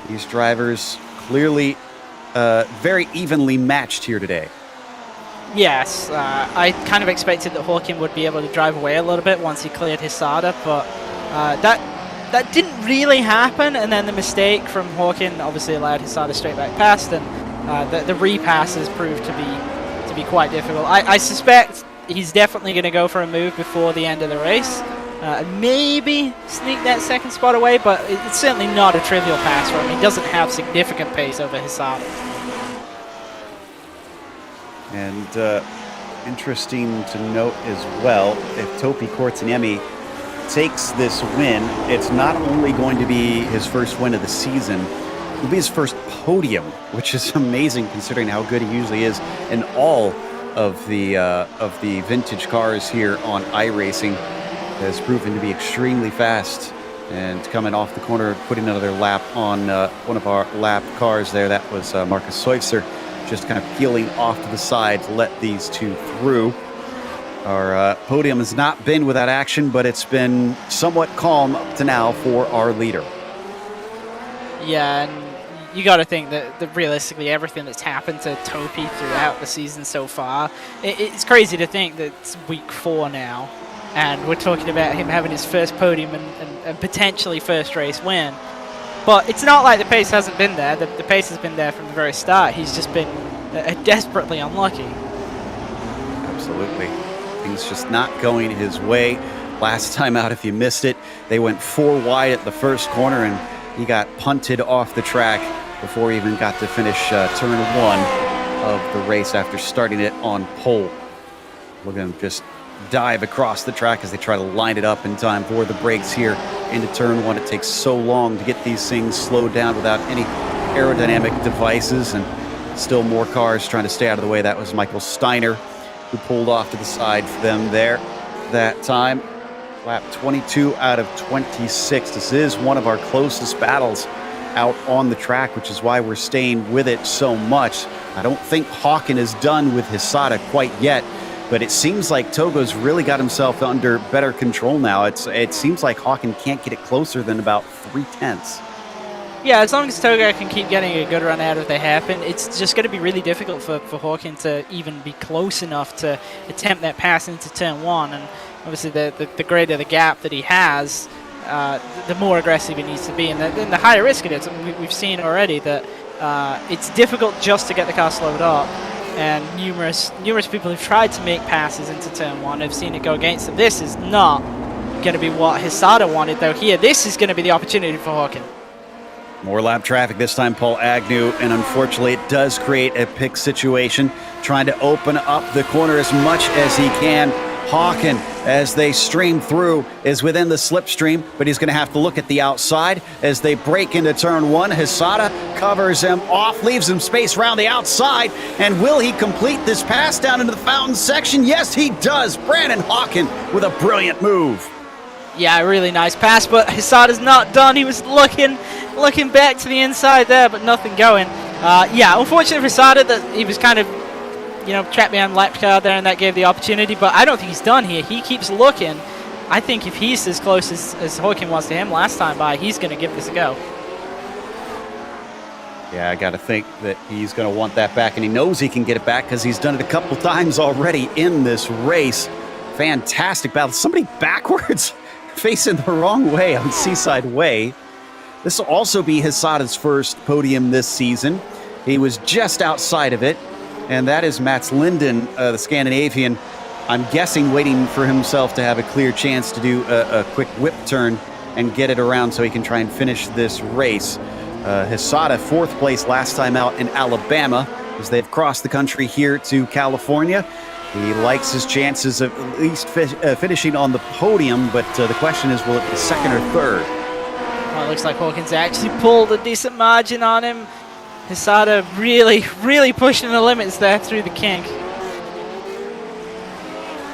these drivers clearly very evenly matched here today. Yes, I kind of expected that Hawkins would be able to drive away a little bit once he cleared Hisada, but that didn't really happen, and then the mistake from Hawkins obviously allowed Hisada straight back past, and the repasses proved to be quite difficult. I suspect he's definitely going to go for a move before the end of the race, and maybe sneak that second spot away, but it's certainly not a trivial pass for him. He doesn't have significant pace over Hisada. And interesting to note as well, if Topi Kortaniemi takes this win, it's not only going to be his first win of the season, it'll be his first podium, which is amazing considering how good he usually is in all of the vintage cars here on iRacing. Has proven to be extremely fast, and coming off the corner, putting another lap on one of our lap cars there. That was Marcus Seufzer, just kind of peeling off to the side to let these two through. Our podium has not been without action, but it's been somewhat calm up to now for our leader. Yeah, and you got to think that realistically everything that's happened to Topi throughout the season so far, it's crazy to think that it's week 4 now, and we're talking about him having his first podium and potentially first race win. But it's not like the pace hasn't been there. The pace has been there from the very start. He's just been desperately unlucky. Absolutely. Things just not going his way. Last time out, if you missed it, they went 4 wide at the first corner, and he got punted off the track before he even got to finish turn 1 of the race after starting it on pole. Look at him just dive across the track as they try to line it up in time for the brakes here into turn 1. It takes so long to get these things slowed down without any aerodynamic devices, and still more cars trying to stay out of the way. That was Michael Steiner who pulled off to the side for them there that time. Lap 22 out of 26. This is one of our closest battles out on the track, which is why we're staying with it so much. I don't think Hawkins is done with Hisada quite yet, but it seems like Togo's really got himself under better control now. It seems like Hawkins can't get it closer than about 3/10. Yeah, as long as Togo can keep getting a good run out of the hairpin, it's just going to be really difficult for Hawkins to even be close enough to attempt that pass into turn 1. And obviously the greater the gap that he has, the more aggressive he needs to be, and the higher risk it is. I mean, we've seen already that it's difficult just to get the car slowed up, and numerous people who've tried to make passes into turn 1 have seen it go against them. This is not going to be what Hisada wanted, though. Here, this is going to be the opportunity for Hawkins. More lap traffic, this time Paul Agnew, and unfortunately it does create a pick situation, trying to open up the corner as much as he can. Hawkins, as they stream through, is within the slipstream, but he's going to have to look at the outside as they break into turn 1. Hisada covers him off, leaves him space around the outside, and will he complete this pass down into the fountain section? Yes, he does. Brandon Hawkins with a brilliant move. Yeah, really nice pass, but Hisada's not done. He was looking back to the inside there, but nothing going. Yeah, unfortunate for Hisada that he was kind of, trapped behind the lap car there, and that gave the opportunity, but I don't think he's done here. He keeps looking. I think if he's as close as Hawkins was to him last time by, he's going to give this a go. Yeah, I got to think that he's going to want that back, and he knows he can get it back because he's done it a couple times already in this race. Fantastic battle. Somebody backwards facing the wrong way on Seaside Way. This will also be Hysada's first podium this season. He was just outside of it, and that is Mats Linden, the Scandinavian. I'm guessing waiting for himself to have a clear chance to do a quick whip turn and get it around so he can try and finish this race. Hysada, 4th place last time out in Alabama, as they've crossed the country here to California. He likes his chances of at least finishing on the podium, but the question is, will it be 2nd or 3rd? Well, it looks like Hawkins actually pulled a decent margin on him. Hysada really pushing the limits there through the kink.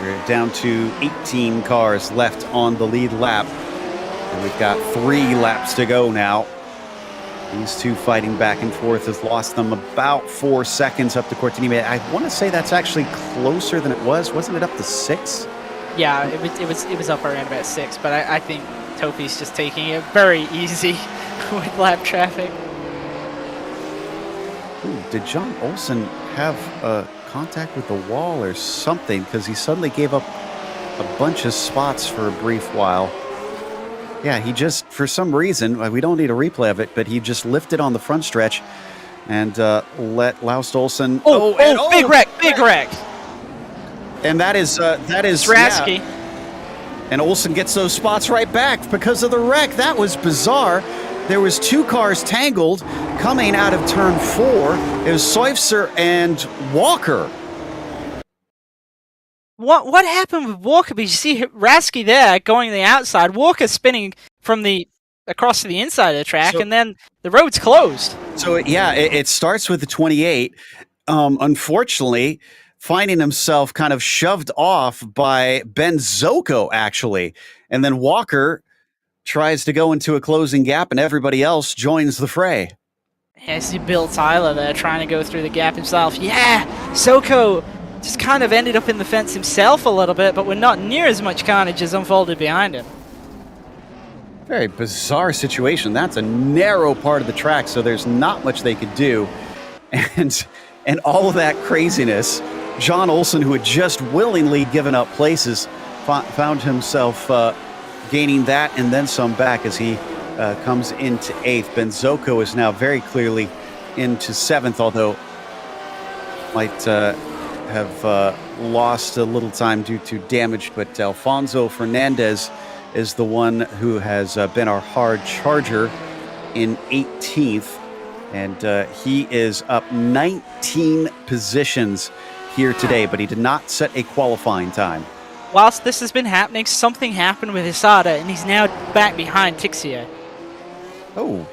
We're down to 18 cars left on the lead lap, and we've got 3 laps to go now. These two fighting back and forth has lost them about 4 seconds up to Cortinime. I want to say that's actually closer than it was. Wasn't it up to 6? Yeah, it was up around about 6, but I think Topi's just taking it very easy with lap traffic. Ooh, did John Olsen have contact with the wall or something? Because he suddenly gave up a bunch of spots for a brief while. Yeah, he just, for some reason, we don't need a replay of it, but he just lifted on the front stretch and let Laust Olsen... Big wreck! And that is Rasky. Yeah. And Olsen gets those spots right back because of the wreck. That was bizarre. There was 2 cars tangled coming out of turn 4. It was Seufzer and Walker. What happened with Walker? Because you see Rasky there going to the outside, Walker spinning from across to the inside of the track, and then the road's closed. So yeah, it starts with the 28. Unfortunately, finding himself kind of shoved off by Ben Zoko, actually. And then Walker tries to go into a closing gap, and everybody else joins the fray. Yeah, I see Bill Tyler there trying to go through the gap himself. Yeah, Zoko just kind of ended up in the fence himself a little bit, but with not near as much carnage as unfolded behind him. Very bizarre situation. That's a narrow part of the track, so there's not much they could do. And all of that craziness, John Olsen, who had just willingly given up places, found himself gaining that and then some back as he comes into 8th. Ben Zoko is now very clearly into 7th, although might have lost a little time due to damage, but Alfonso Fernandez is the one who has been our hard charger in 18th, and he is up 19 positions here today, but he did not set a qualifying time. Whilst this has been happening, something happened with Hysada, and he's now back behind Tixier. Oh.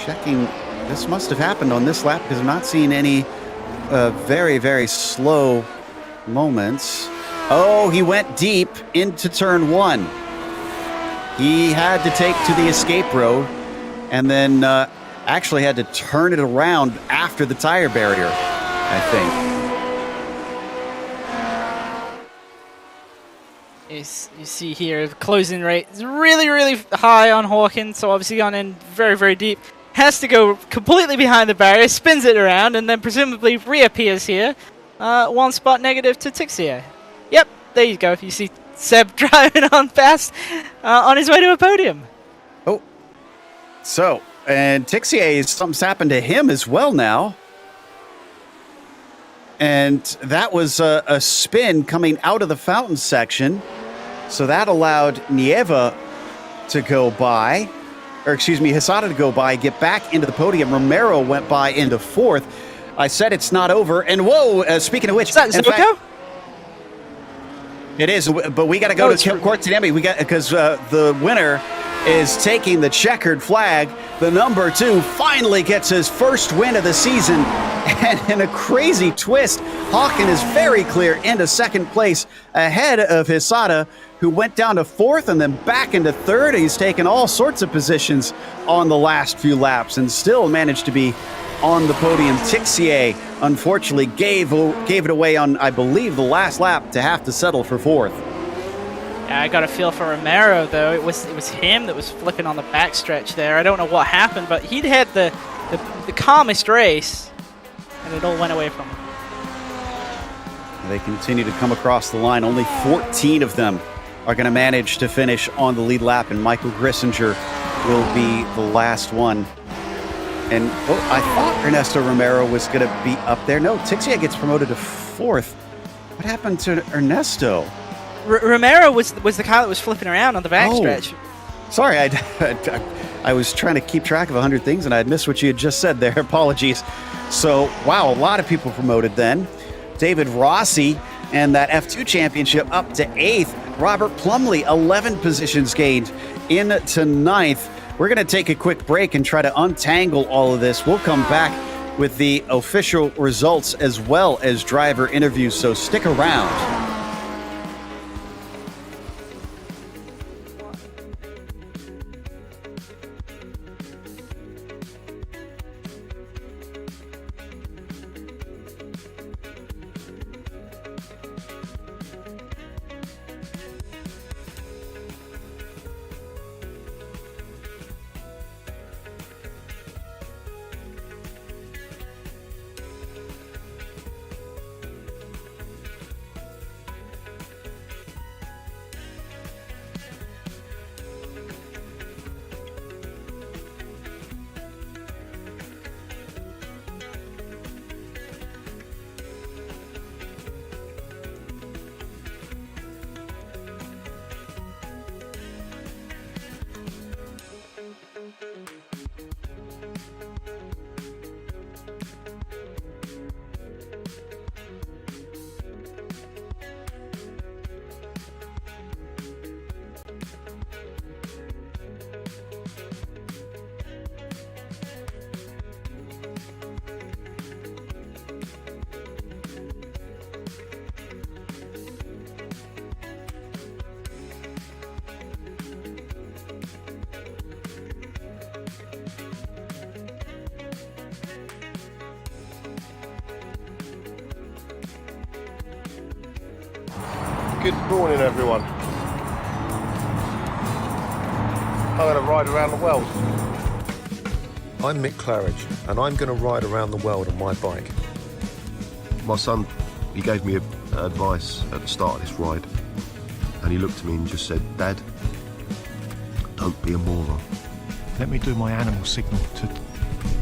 Checking. This must have happened on this lap because I'm not seeing any very, very slow moments. Oh, he went deep into turn 1. He had to take to the escape road and then actually had to turn it around after the tire barrier, I think. You see here, the closing rate is really high on Hawkins, so obviously gone in very deep. Has to go completely behind the barrier, spins it around, and then presumably reappears here. 1 spot negative to Tixier. Yep, there you go. You see Seb driving on fast on his way to a podium. Oh, so, and Tixier, something's happened to him as well now. And that was a spin coming out of the fountain section. So that allowed Nieva to go by, or excuse me, Hysada to go by, get back into the podium. Romero went by into 4th. I said it's not over. And whoa, speaking of which, is that Zoko? It is, but we got to go to Cortinemi. We got because the winner is taking the checkered flag. The number 2 finally gets his first win of the season, and in a crazy twist, Hawkins is very clear into 2nd place ahead of Hysada, who went down to 4th and then back into 3rd. He's taken all sorts of positions on the last few laps and still managed to be on the podium. Tixier, unfortunately, gave it away on, I believe, the last lap to have to settle for 4th. Yeah, I got a feel for Romero though. It was him that was flipping on the backstretch there. I don't know what happened, but he'd had the calmest race, and it all went away from him. They continue to come across the line. Only 14 of them are going to manage to finish on the lead lap, and Michael Grissinger will be the last one. And I thought Ernesto Romero was going to be up there. No, Tixier gets promoted to 4th. What happened to Ernesto? Romero was the car that was flipping around on the backstretch. Oh, sorry, I was trying to keep track of 100 things, and I had missed what you had just said there. Apologies. So, wow, a lot of people promoted then. David Rossi and that F2 championship up to 8th. Robert Plumley, 11 positions gained into 9th. We're going to take a quick break and try to untangle all of this. We'll come back with the official results as well as driver interviews, so stick around. Good morning, everyone. I'm going to ride around the world. I'm Mick Claridge, and I'm going to ride around the world on my bike. My son, he gave me advice at the start of this ride, and he looked at me and just said, "Dad, don't be a moron." Let me do my animal signal to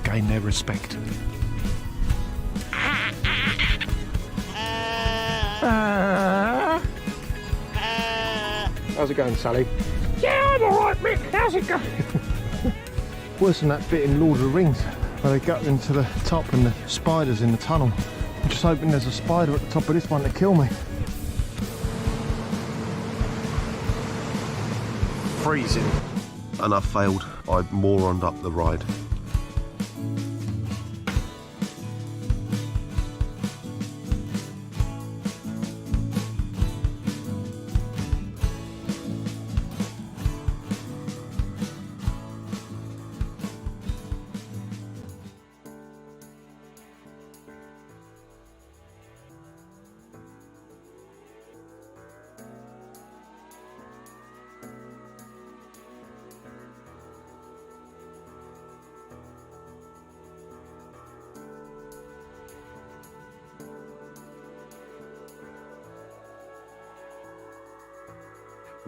gain their respect. How's it going, Sally? Yeah, I'm alright, Mick. How's it going? Worse than that bit in Lord of the Rings where they go into the top and the spider's in the tunnel. I'm just hoping there's a spider at the top of this one to kill me. Freezing. And I failed. I moroned up the ride.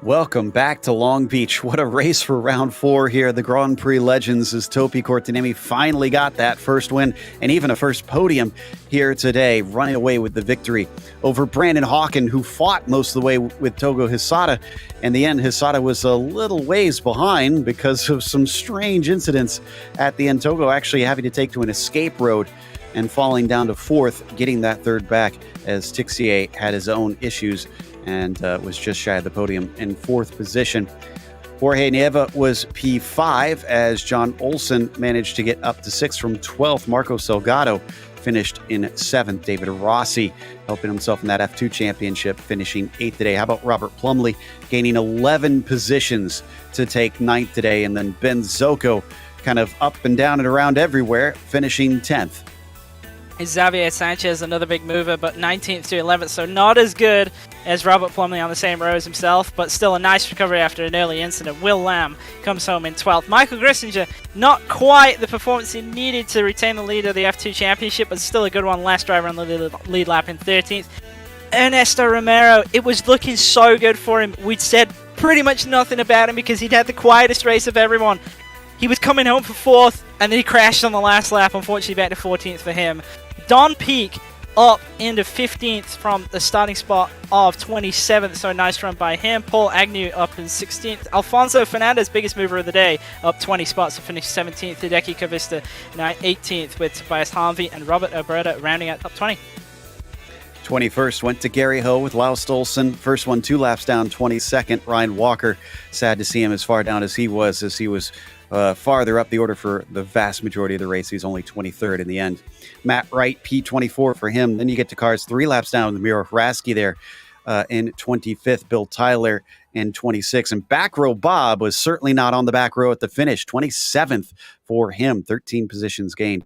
Welcome back to Long Beach. What a race for round 4 here. The Grand Prix legends as Topi Kortaniemi finally got that first win and even a first podium here today, running away with the victory over Brandon Hawkins, who fought most of the way with Togo Hisada. In the end, Hisada was a little ways behind because of some strange incidents at the end. Togo actually having to take to an escape road and falling down to 4th, getting that 3rd back as Tixier had his own issues and was just shy of the podium in 4th position. Jorge Nieva was P5 as John Olsen managed to get up to 6th from 12th. Marco Salgado finished in 7th. David Rossi helping himself in that F2 championship, finishing 8th today. How about Robert Plumley gaining 11 positions to take 9th today? And then Ben Zoko kind of up and down and around everywhere, finishing 10th. is Xavier Sanchez, another big mover, but 19th to 11th, so not as good as Robert Plumley on the same row as himself, but still a nice recovery after an early incident. Will Lamb comes home in 12th. Michael Grissinger, not quite the performance he needed to retain the lead of the F2 Championship, but still a good one. Last driver on the lead lap in 13th. Ernesto Romero, it was looking so good for him. We'd said pretty much nothing about him because he'd had the quietest race of everyone. He was coming home for 4th, and then he crashed on the last lap, unfortunately back to 14th for him. Don Peak up into 15th from the starting spot of 27th, so nice run by him. Paul Agnew up in 16th. Alfonso Fernandez, biggest mover of the day, up 20 spots to finish 17th. Hideki Kavista 18th, with Tobias Harvey and Robert Oberta rounding out top 20. 21st went to Gary Ho with Lyle Stolson. First one 2 laps down. 22nd, Ryan Walker. Sad to see him as far down as he was farther up the order for the vast majority of the race. He's only 23rd in the end. Matt Wright, P24 for him. Then you get to cars 3 laps down. The Miro Hraski there in 25th. Bill Tyler in 26th. And back row Bob was certainly not on the back row at the finish. 27th for him. 13 positions gained.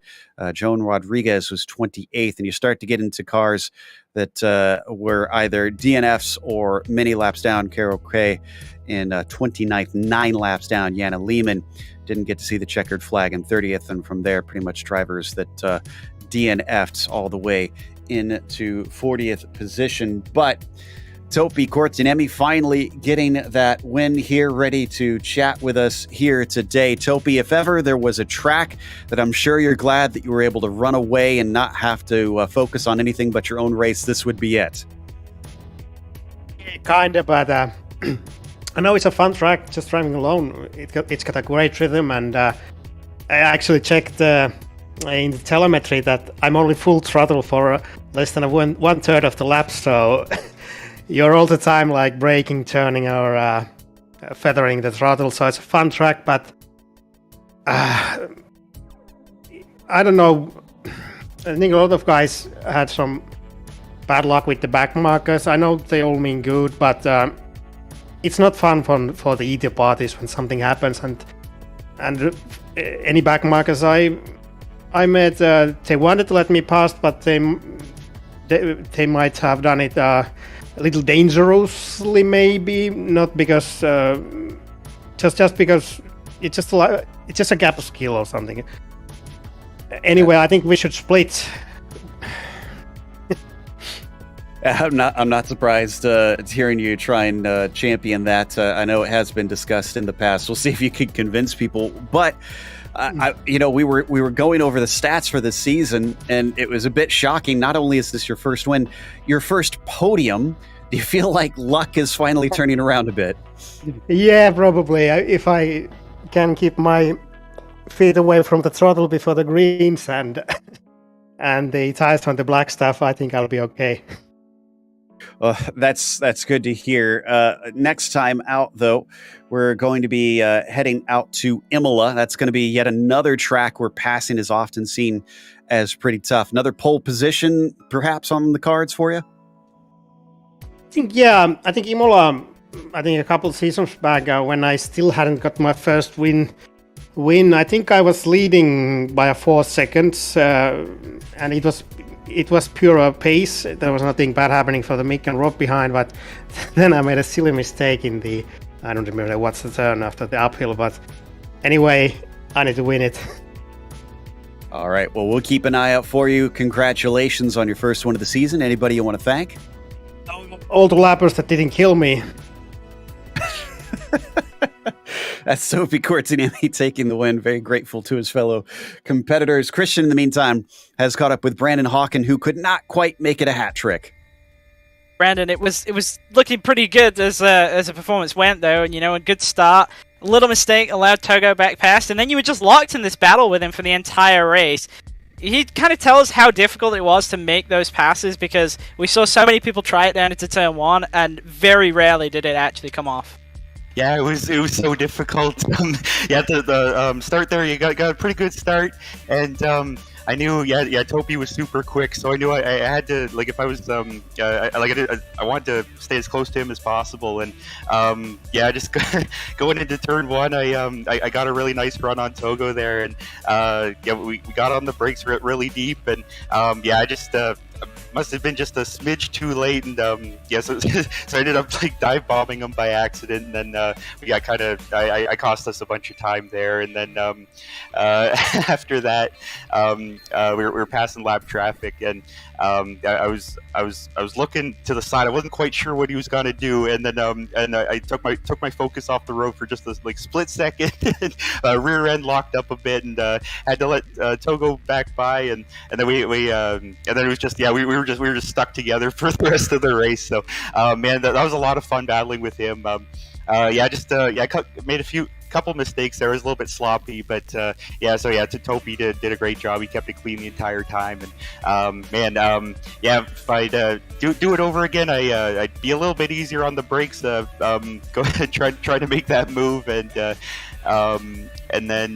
Joan Rodriguez was 28th. And you start to get into cars that were either DNFs or many laps down. Carol Kay in 29th, 9 laps down. Jana Lehman didn't get to see the checkered flag in 30th, and from there, pretty much drivers that DNF'd all the way into 40th position. But Topi Kortiniemi finally getting that win here, ready to chat with us here today. Topi, if ever there was a track that I'm sure you're glad that you were able to run away and not have to focus on anything but your own race, this would be it. Kind of, but I know it's a fun track, just driving alone. It's got a great rhythm, and I actually checked in the telemetry that I'm only full throttle for less than one third of the lap, so you're all the time like braking, turning, or feathering the throttle, so it's a fun track, but I don't know. I think a lot of guys had some bad luck with the back markers. I know they all mean good, but it's not fun for the either parties when something happens, and any back markers I met, they wanted to let me pass, but they might have done it a little dangerously, maybe not because just because it's just a gap of skill or something. Anyway, I think we should split. I'm not surprised hearing you try and champion that. I know it has been discussed in the past. We'll see if you can convince people. But we were going over the stats for this season, and it was a bit shocking. Not only is this your first win, your first podium. Do you feel like luck is finally turning around a bit? Yeah, probably. If I can keep my feet away from the throttle before the greens and the tires on the black stuff, I think I'll be okay. That's good to hear. Next time out, though, we're going to be heading out to Imola. That's going to be yet another track where passing is often seen as pretty tough. Another pole position, perhaps, on the cards for you? I think Imola, a couple of seasons back, when I still hadn't got my first win, I think I was leading by 4 seconds, and it was pure pace. There was nothing bad happening for the Mick and Rob behind, but then I made a silly mistake in the, I don't remember what's the turn after the uphill, but anyway, I need to win it. All right, well, we'll keep an eye out for you. Congratulations on your first one of the season. Anybody you want to thank? All the lappers that didn't kill me. That's Sophie Kortiniemi taking the win. Very grateful to his fellow competitors. Christian, in the meantime, has caught up with Brandon Hawkins, who could not quite make it a hat trick. Brandon, it was looking pretty good as the performance went, though, and a good start. A little mistake allowed Togo back past, and then you were just locked in this battle with him for the entire race. He kind of tells how difficult it was to make those passes, because we saw so many people try it down into turn 1, and very rarely did it actually come off. Yeah, it was so difficult. The start there, you got a pretty good start, and I knew, Topi was super quick, so I knew I had to, like, if I was, I wanted to stay as close to him as possible, and just going into turn one, I got a really nice run on Togo there, and we got on the brakes really deep, and I just must have been just a smidge too late, and so I ended up like dive bombing him by accident, and then I cost us a bunch of time there, and then after that we were passing lap traffic, and I was looking to the side. I wasn't quite sure what he was gonna do, and then I took my focus off the road for just a split second, and, rear end locked up a bit, and had to let Togo back by, and then and then it was just we were just stuck together for the rest of the race. So man, that was a lot of fun battling with him. I made a couple mistakes there. It was a little bit sloppy, but Topi did a great job. He kept it clean the entire time, and if I'd do it over again, I'd be a little bit easier on the brakes. Go ahead, try to make that move, and then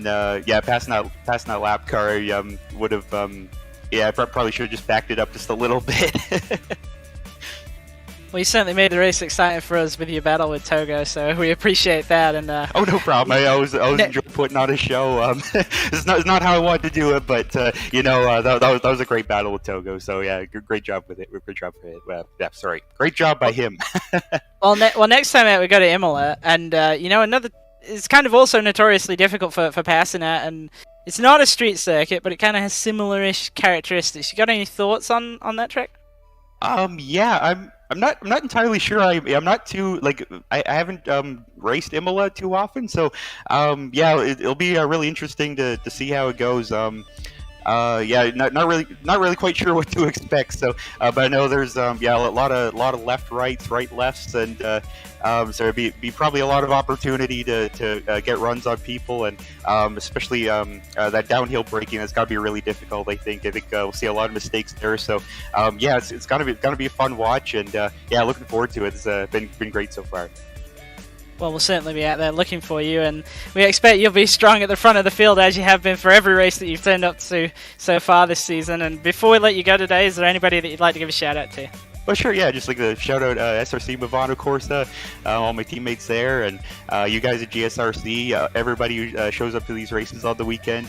passing that lap car, I would have probably should have just backed it up just a little bit. Well, you certainly made the race exciting for us with your battle with Togo, so we appreciate that. And oh, no problem. I always enjoy putting on a show. It's not how I wanted to do it, but that was a great battle with Togo. So yeah, great job with it. Great job for it. Great job by him. Well, next time out we go to Imola, and another. It's kind of also notoriously difficult for passing at, and it's not a street circuit, but it kind of has similar-ish characteristics. You got any thoughts on that track? I'm not entirely sure. I'm not too I haven't raced Imola too often, so it'll be really interesting to see how it goes. Not really quite sure what to expect. So, but I know there's a lot of left rights, right lefts, and so it'd be probably a lot of opportunity to get runs on people, and especially that downhill braking. That's got to be really difficult. I think we'll see a lot of mistakes there. So it's gonna be a fun watch, and looking forward to it. It's been great so far. Well, we'll certainly be out there looking for you, and we expect you'll be strong at the front of the field as you have been for every race that you've turned up to so far this season. And before we let you go today, is there anybody that you'd like to give a shout out to? Well, sure, yeah. Just like to shout out SRC Movano Corsa, all my teammates there, and you guys at GSRC, everybody who shows up to these races on the weekend,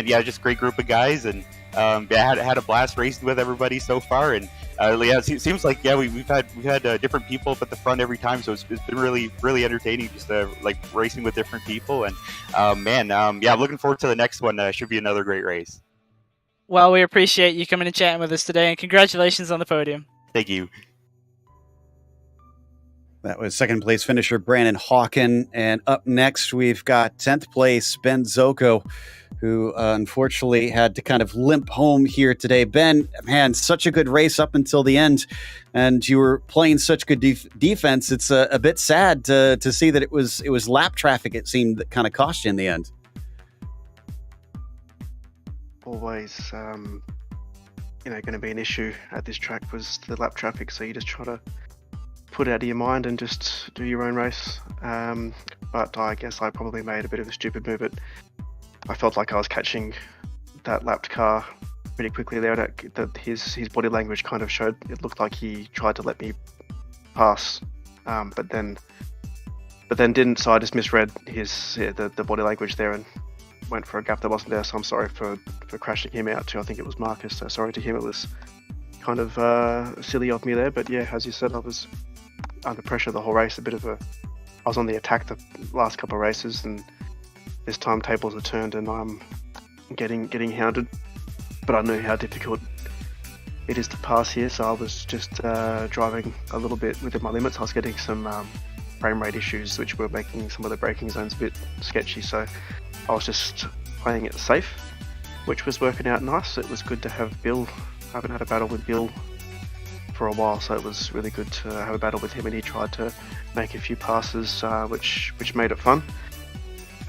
just great group of guys, and had a blast racing with everybody so far, and it seems like we've had different people up at the front every time, so it's been really entertaining just racing with different people, and I'm looking forward to the next one. Should be another great race. Well, we appreciate you coming and chatting with us today, and congratulations on the podium. Thank you. That was second place finisher Brandon Hawkins, and up next we've got 10th place Ben Zoko, who unfortunately had to kind of limp home here today. Ben, man, such a good race up until the end, and you were playing such good defense. It's a bit sad to see that it was lap traffic, it seemed, that kind of cost you in the end. Always, going to be an issue at this track was the lap traffic, so you just try to put it out of your mind and just do your own race. But I guess I probably made a bit of a stupid move. I felt like I was catching that lapped car pretty quickly there. That his body language kind of showed. It looked like he tried to let me pass, but then didn't. So I just misread the body language there and went for a gap that wasn't there. So I'm sorry for crashing him out too. I think it was Marcus. So sorry to him. It was kind of silly of me there. But yeah, as you said, I was under pressure the whole race. I was on the attack the last couple of races, and this time tables are turned and I'm getting hounded. But I knew how difficult it is to pass here, so I was just driving a little bit within my limits. I was getting some frame rate issues which were making some of the braking zones a bit sketchy, so I was just playing it safe, which was working out nice. It was good to have Bill. I haven't had a battle with Bill for a while, so it was really good to have a battle with him, and he tried to make a few passes which made it fun.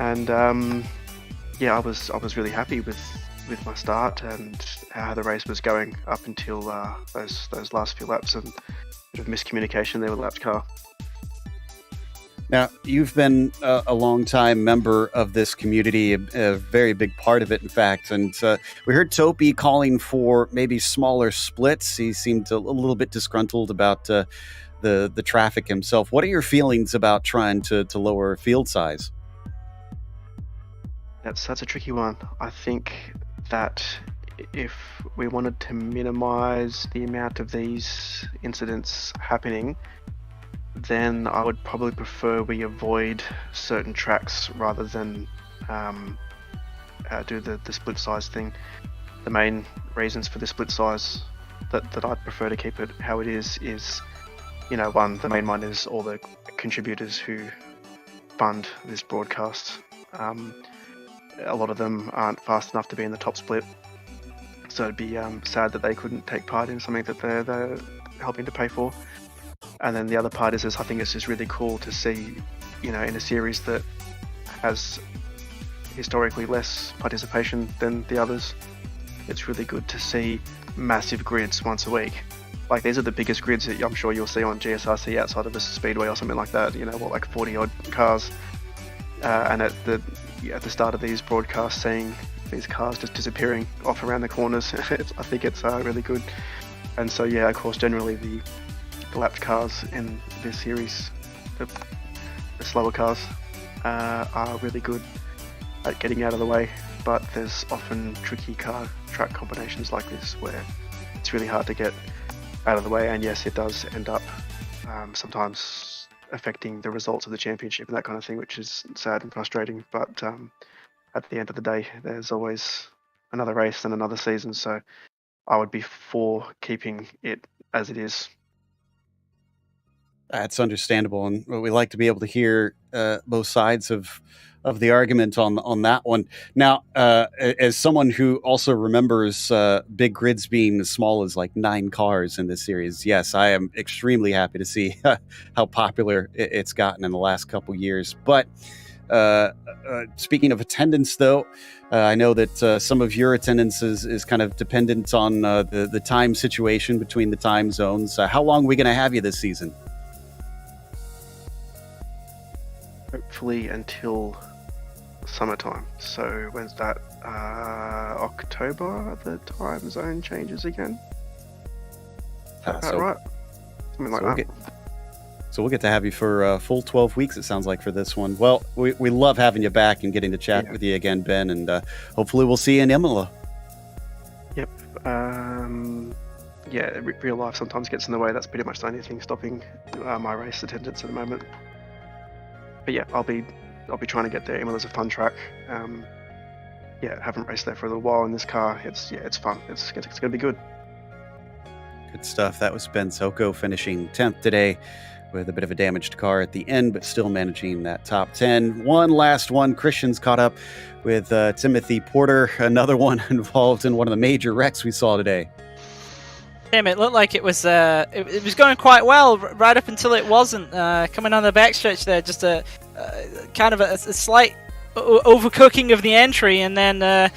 And I was really happy with my start and how the race was going up until those last few laps, and a bit of miscommunication there with the lapped car. Now, you've been a long-time member of this community, a very big part of it, in fact. And we heard Topi calling for maybe smaller splits. He seemed a little bit disgruntled about the traffic himself. What are your feelings about trying to lower field size? That's a tricky one. I think that if we wanted to minimize the amount of these incidents happening, then I would probably prefer we avoid certain tracks rather than do the split size thing. The main reasons for the split size that I'd prefer to keep it how it is, one, the main one is all the contributors who fund this broadcast. A lot of them aren't fast enough to be in the top split, so it'd be sad that they couldn't take part in something that they're helping to pay for. And then the other part is I think it's just really cool to see, in a series that has historically less participation than the others, it's really good to see massive grids once a week. Like, these are the biggest grids that I'm sure you'll see on GSRC outside of a speedway or something like that, like 40 odd cars. And at the start of these broadcasts, seeing these cars just disappearing off around the corners, I think it's really good. And so, yeah, of course, generally the lapped cars in this series, the slower cars, are really good at getting out of the way, but there's often tricky track combinations like this where it's really hard to get out of the way, and yes, it does end up sometimes affecting the results of the championship and that kind of thing, which is sad and frustrating, but at the end of the day, there's always another race and another season, so I would be for keeping it as it is. That's understandable, and we like to be able to hear both sides of the argument on that one. Now, as someone who also remembers big grids being as small as like 9 cars in this series, yes, I am extremely happy to see how popular it's gotten in the last couple years. But speaking of attendance, though, I know that some of your attendance is kind of dependent on the time situation between the time zones. How long are we going to have you this season? Hopefully until summertime. So when's that? October, the time zone changes again? Is that about right? Something like that. So we'll get to have you for a full 12 weeks, it sounds like, for this one. Well, we love having you back and getting to chat with you again, Ben, and hopefully we'll see you in Imola. Yep. Real life sometimes gets in the way. That's pretty much the only thing stopping my race attendance at the moment. But yeah, I'll be trying to get there. Imola's a fun track. Haven't raced there for a little while in this car. It's fun. It's going to be good. Good stuff. That was Ben Zoko finishing 10th today with a bit of a damaged car at the end, but still managing that top 10. One last one. Christian's caught up with Timothy Porter, another one involved in one of the major wrecks we saw today. Damn, it looked like it was going quite well right up until it wasn't. Coming on the backstretch there, just a kind of a slight overcooking of the entry, and then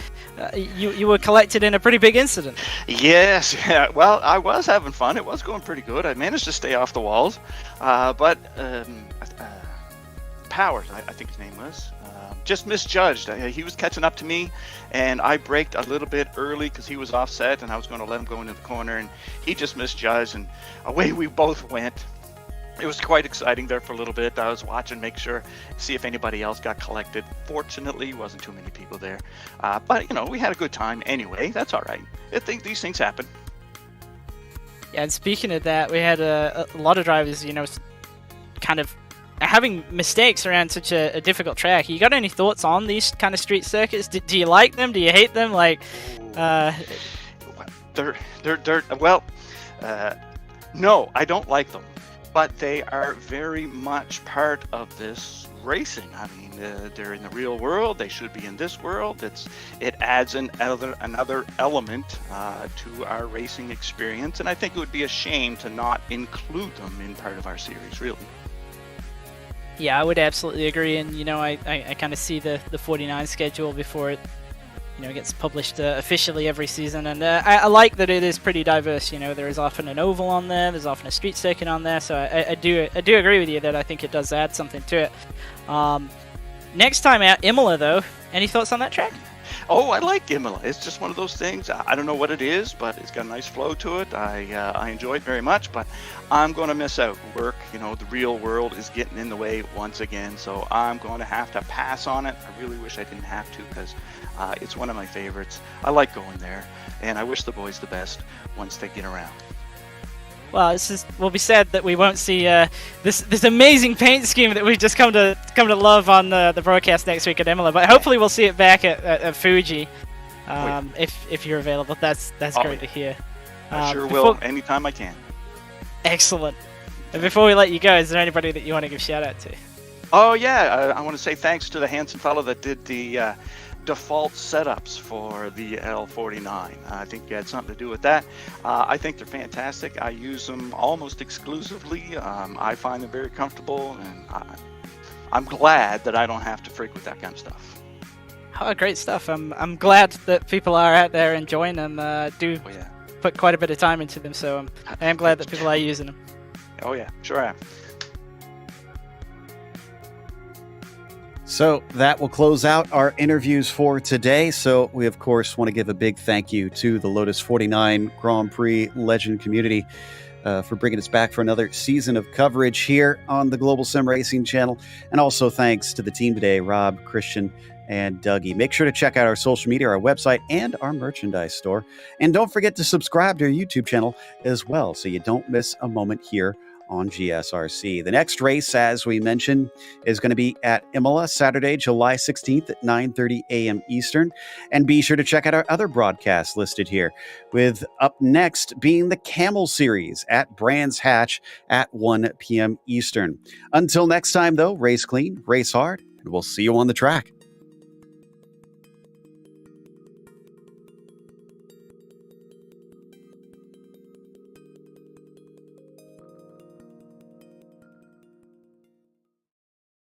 you were collected in a pretty big incident. Yes, yeah. Well, I was having fun. It was going pretty good. I managed to stay off the walls, but Powers, I think his name was, just misjudged. He was catching up to me, and I braked a little bit early because he was offset, and I was going to let him go into the corner, and he just misjudged, and away we both went. It was quite exciting there for a little bit. I was watching, see if anybody else got collected. Fortunately, wasn't too many people there, but we had a good time anyway. That's all right. I think these things happen. Yeah, and speaking of that, we had a lot of drivers, kind of having mistakes around such a difficult track. You got any thoughts on these kind of street circuits? Do you like them? Do you hate them? No, I don't like them, but they are very much part of this racing. I mean, they're in the real world. They should be in this world. It adds another element to our racing experience, and I think it would be a shame to not include them in part of our series, really. Yeah, I would absolutely agree, and I kind of see the 49 schedule before it gets published officially every season, and I like that it is pretty diverse. There is often an oval on there, there's often a street circuit on there, so I do agree with you that I think it does add something to it. Next time out, Imola, though. Any thoughts on that track? Oh, I like Imola. It's just one of those things. I don't know what it is, but it's got a nice flow to it. I enjoy it very much, but I'm going to miss out. Work, the real world is getting in the way once again, so I'm going to have to pass on it. I really wish I didn't have to, because it's one of my favorites. I like going there, and I wish the boys the best once they get around. Well, we'll be sad that we won't see this amazing paint scheme that we've just come to love on the broadcast next week at Imola. But hopefully we'll see it back at Fuji, if you're available. That's great to hear. I sure will, anytime I can. Excellent. And before we let you go, is there anybody that you want to give a shout out to? Oh yeah, I want to say thanks to the handsome fellow that did the default setups for the L49. I think you had something to do with that. I think they're fantastic. I use them almost exclusively. I find them very comfortable, and I'm glad that I don't have to freak with that kind of stuff. Oh, great stuff. I'm glad that people are out there enjoying them. Put quite a bit of time into them, so I am glad that people are using them. Oh yeah, sure am. So that will close out our interviews for today. So we, of course, want to give a big thank you to the Lotus 49 Grand Prix Legend community for bringing us back for another season of coverage here on the Global Sim Racing channel. And also thanks to the team today, Rob, Christian, and Dougie. Make sure to check out our social media, our website, and our merchandise store. And don't forget to subscribe to our YouTube channel as well, so you don't miss a moment here on GSRC. The next race, as we mentioned, is going to be at Imola, Saturday, July 16th at 9:30 a.m. Eastern. And be sure to check out our other broadcasts listed here, with up next being the Camel Series at Brands Hatch at 1 p.m. Eastern. Until next time, though, race clean, race hard, and we'll see you on the track.